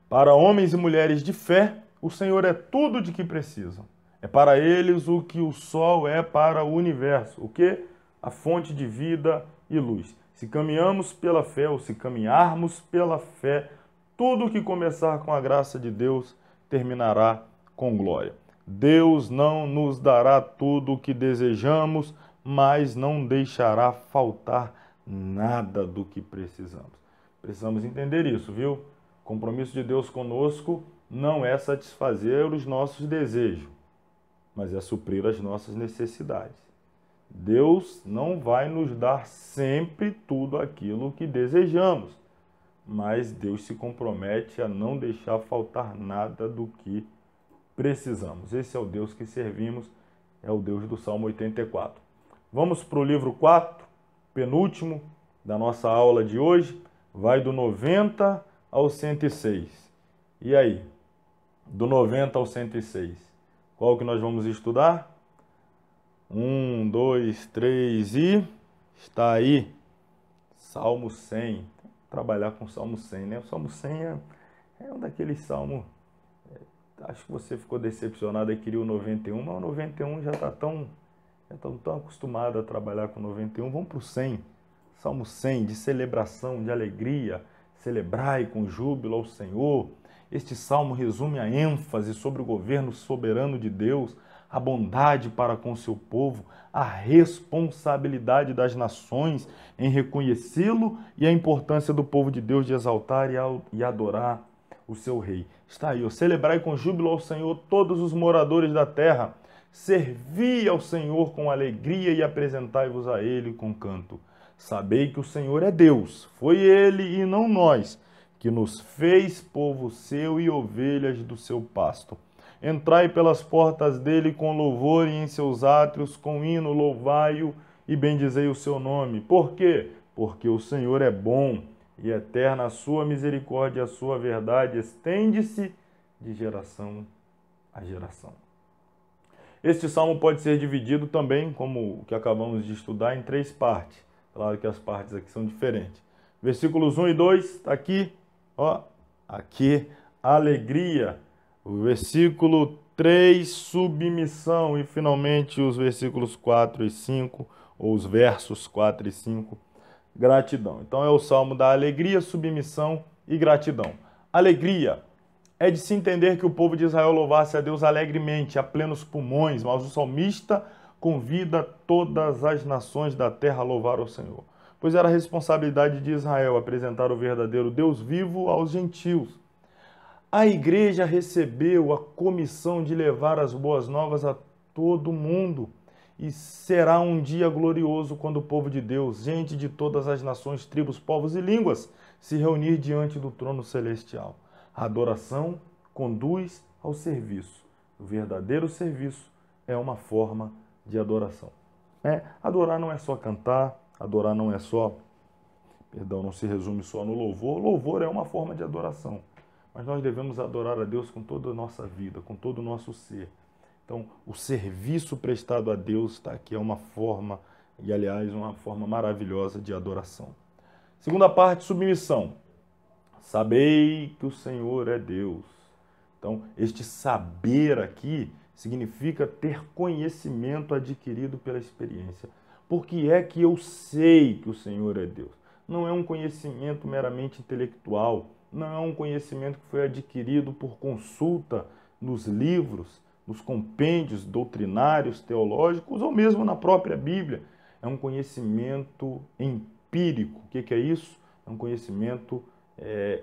Para homens e mulheres de fé, o Senhor é tudo de que precisam. É para eles o que o sol é para o universo. O quê? A fonte de vida e luz. Se caminhamos pela fé, ou se caminharmos pela fé, tudo que começar com a graça de Deus terminará com glória. Deus não nos dará tudo o que desejamos, mas não deixará faltar nada do que precisamos. Precisamos entender isso, viu? O compromisso de Deus conosco não é satisfazer os nossos desejos, mas é suprir as nossas necessidades. Deus não vai nos dar sempre tudo aquilo que desejamos, mas Deus se compromete a não deixar faltar nada do que precisamos. Esse é o Deus que servimos, é o Deus do Salmo 84. Vamos para o livro 4, penúltimo da nossa aula de hoje, vai do 90 ao 106. E aí? Do 90 ao 106, qual que nós vamos estudar? 1, 2, 3 e... está aí, Salmo 100. Trabalhar com Salmo 100, né? O Salmo 100 é um daqueles salmos... acho que você ficou decepcionado e queria o 91, mas o 91 já está tão acostumado a trabalhar com 91. Vamos para o 100. Salmo 100, de celebração, de alegria. Celebrai com júbilo ao Senhor. Este salmo resume a ênfase sobre o governo soberano de Deus, a bondade para com seu povo, a responsabilidade das nações em reconhecê-lo e a importância do povo de Deus de exaltar e adorar o seu rei. Está aí, ó. Celebrai com júbilo ao Senhor todos os moradores da terra. Servi ao Senhor com alegria e apresentai-vos a Ele com canto. Sabei que o Senhor é Deus, foi Ele e não nós, que nos fez povo seu e ovelhas do seu pasto. Entrai pelas portas dele com louvor e em seus átrios com hino louvai-o e bendizei o seu nome. Por quê? Porque o Senhor é bom e eterna a sua misericórdia e a sua verdade estende-se de geração a geração. Este salmo pode ser dividido também, como o que acabamos de estudar, em 3 partes. Claro que as partes aqui são diferentes. Versículos 1 e 2, está aqui, ó, aqui, alegria. O versículo 3, submissão. E finalmente os versículos 4 e 5, ou os versos 4 e 5, gratidão. Então é o salmo da alegria, submissão e gratidão. Alegria é de se entender que o povo de Israel louvasse a Deus alegremente, a plenos pulmões, mas o salmista convida todas as nações da terra a louvar ao Senhor. Pois era a responsabilidade de Israel apresentar o verdadeiro Deus vivo aos gentios. A igreja recebeu a comissão de levar as boas novas a todo mundo. E será um dia glorioso quando o povo de Deus, gente de todas as nações, tribos, povos e línguas, se reunir diante do trono celestial. A adoração conduz ao serviço. O verdadeiro serviço é uma forma de adoração. Adorar não é só cantar, adorar não é só, não se resume só no louvor. Louvor é uma forma de adoração. Mas nós devemos adorar a Deus com toda a nossa vida, com todo o nosso ser. Então, o serviço prestado a Deus está aqui, é uma forma, e aliás, uma forma maravilhosa de adoração. Segunda parte, submissão. Sabei que o Senhor é Deus. Então, este saber aqui significa ter conhecimento adquirido pela experiência. Por que é que eu sei que o Senhor é Deus? Não é um conhecimento meramente intelectual, não é um conhecimento que foi adquirido por consulta nos livros, nos compêndios doutrinários, teológicos ou mesmo na própria Bíblia. É um conhecimento empírico. O que é isso? É um conhecimento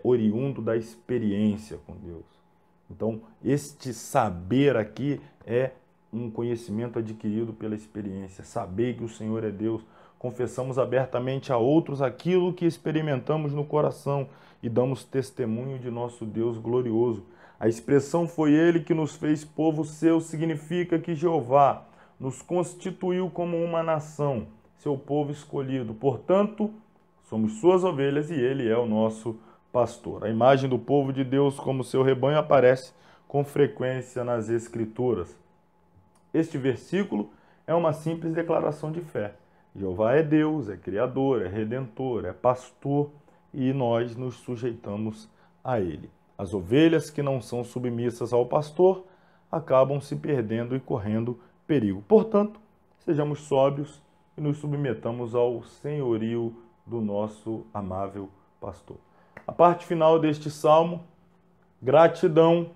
oriundo da experiência com Deus. Então, este saber aqui é um conhecimento adquirido pela experiência. Saber que o Senhor é Deus. Confessamos abertamente a outros aquilo que experimentamos no coração e damos testemunho de nosso Deus glorioso. A expressão foi Ele que nos fez povo seu, significa que Jeová nos constituiu como uma nação, seu povo escolhido. Portanto, somos suas ovelhas e Ele é o nosso pastor. A imagem do povo de Deus como seu rebanho aparece com frequência nas Escrituras. Este versículo é uma simples declaração de fé. Jeová é Deus, é Criador, é Redentor, é Pastor e nós nos sujeitamos a Ele. As ovelhas que não são submissas ao pastor acabam se perdendo e correndo perigo. Portanto, sejamos sóbrios e nos submetamos ao senhorio do nosso amável pastor. A parte final deste salmo, gratidão.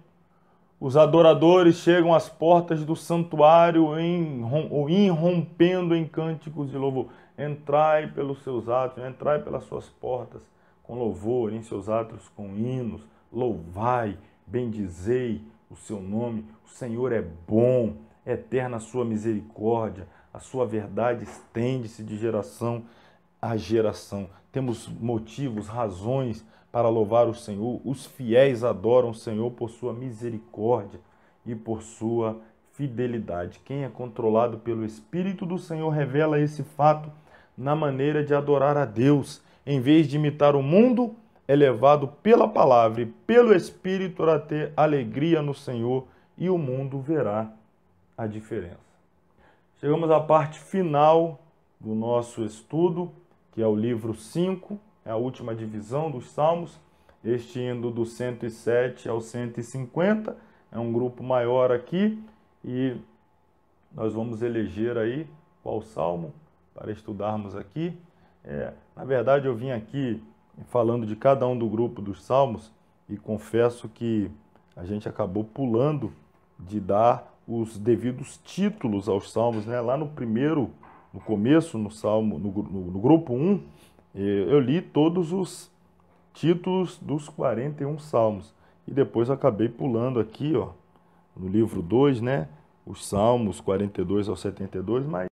Os adoradores chegam às portas do santuário irrompendo em cânticos de louvor. Entrai pelos seus átrios, entrai pelas suas portas com louvor, em seus átrios com hinos. Louvai, bendizei o seu nome. O Senhor é bom, é eterna a sua misericórdia. A sua verdade estende-se de geração a geração. Temos motivos, razões para louvar o Senhor. Os fiéis adoram o Senhor por sua misericórdia e por sua fidelidade. Quem é controlado pelo Espírito do Senhor revela esse fato na maneira de adorar a Deus. Em vez de imitar o mundo, é levado pela palavra e pelo Espírito a ter alegria no Senhor, e o mundo verá a diferença. Chegamos à parte final do nosso estudo, que é o livro 5, é a última divisão dos Salmos, este indo do 107 ao 150, é um grupo maior aqui, e nós vamos eleger aí qual salmo para estudarmos aqui. Na verdade, eu vim aqui falando de cada um do grupo dos salmos, e confesso que a gente acabou pulando de dar os devidos títulos aos salmos, né? Lá no começo, no salmo, no grupo 1, eu li todos os títulos dos 41 salmos, e depois acabei pulando aqui, ó, no livro 2, né? Os salmos 42 ao 72, mas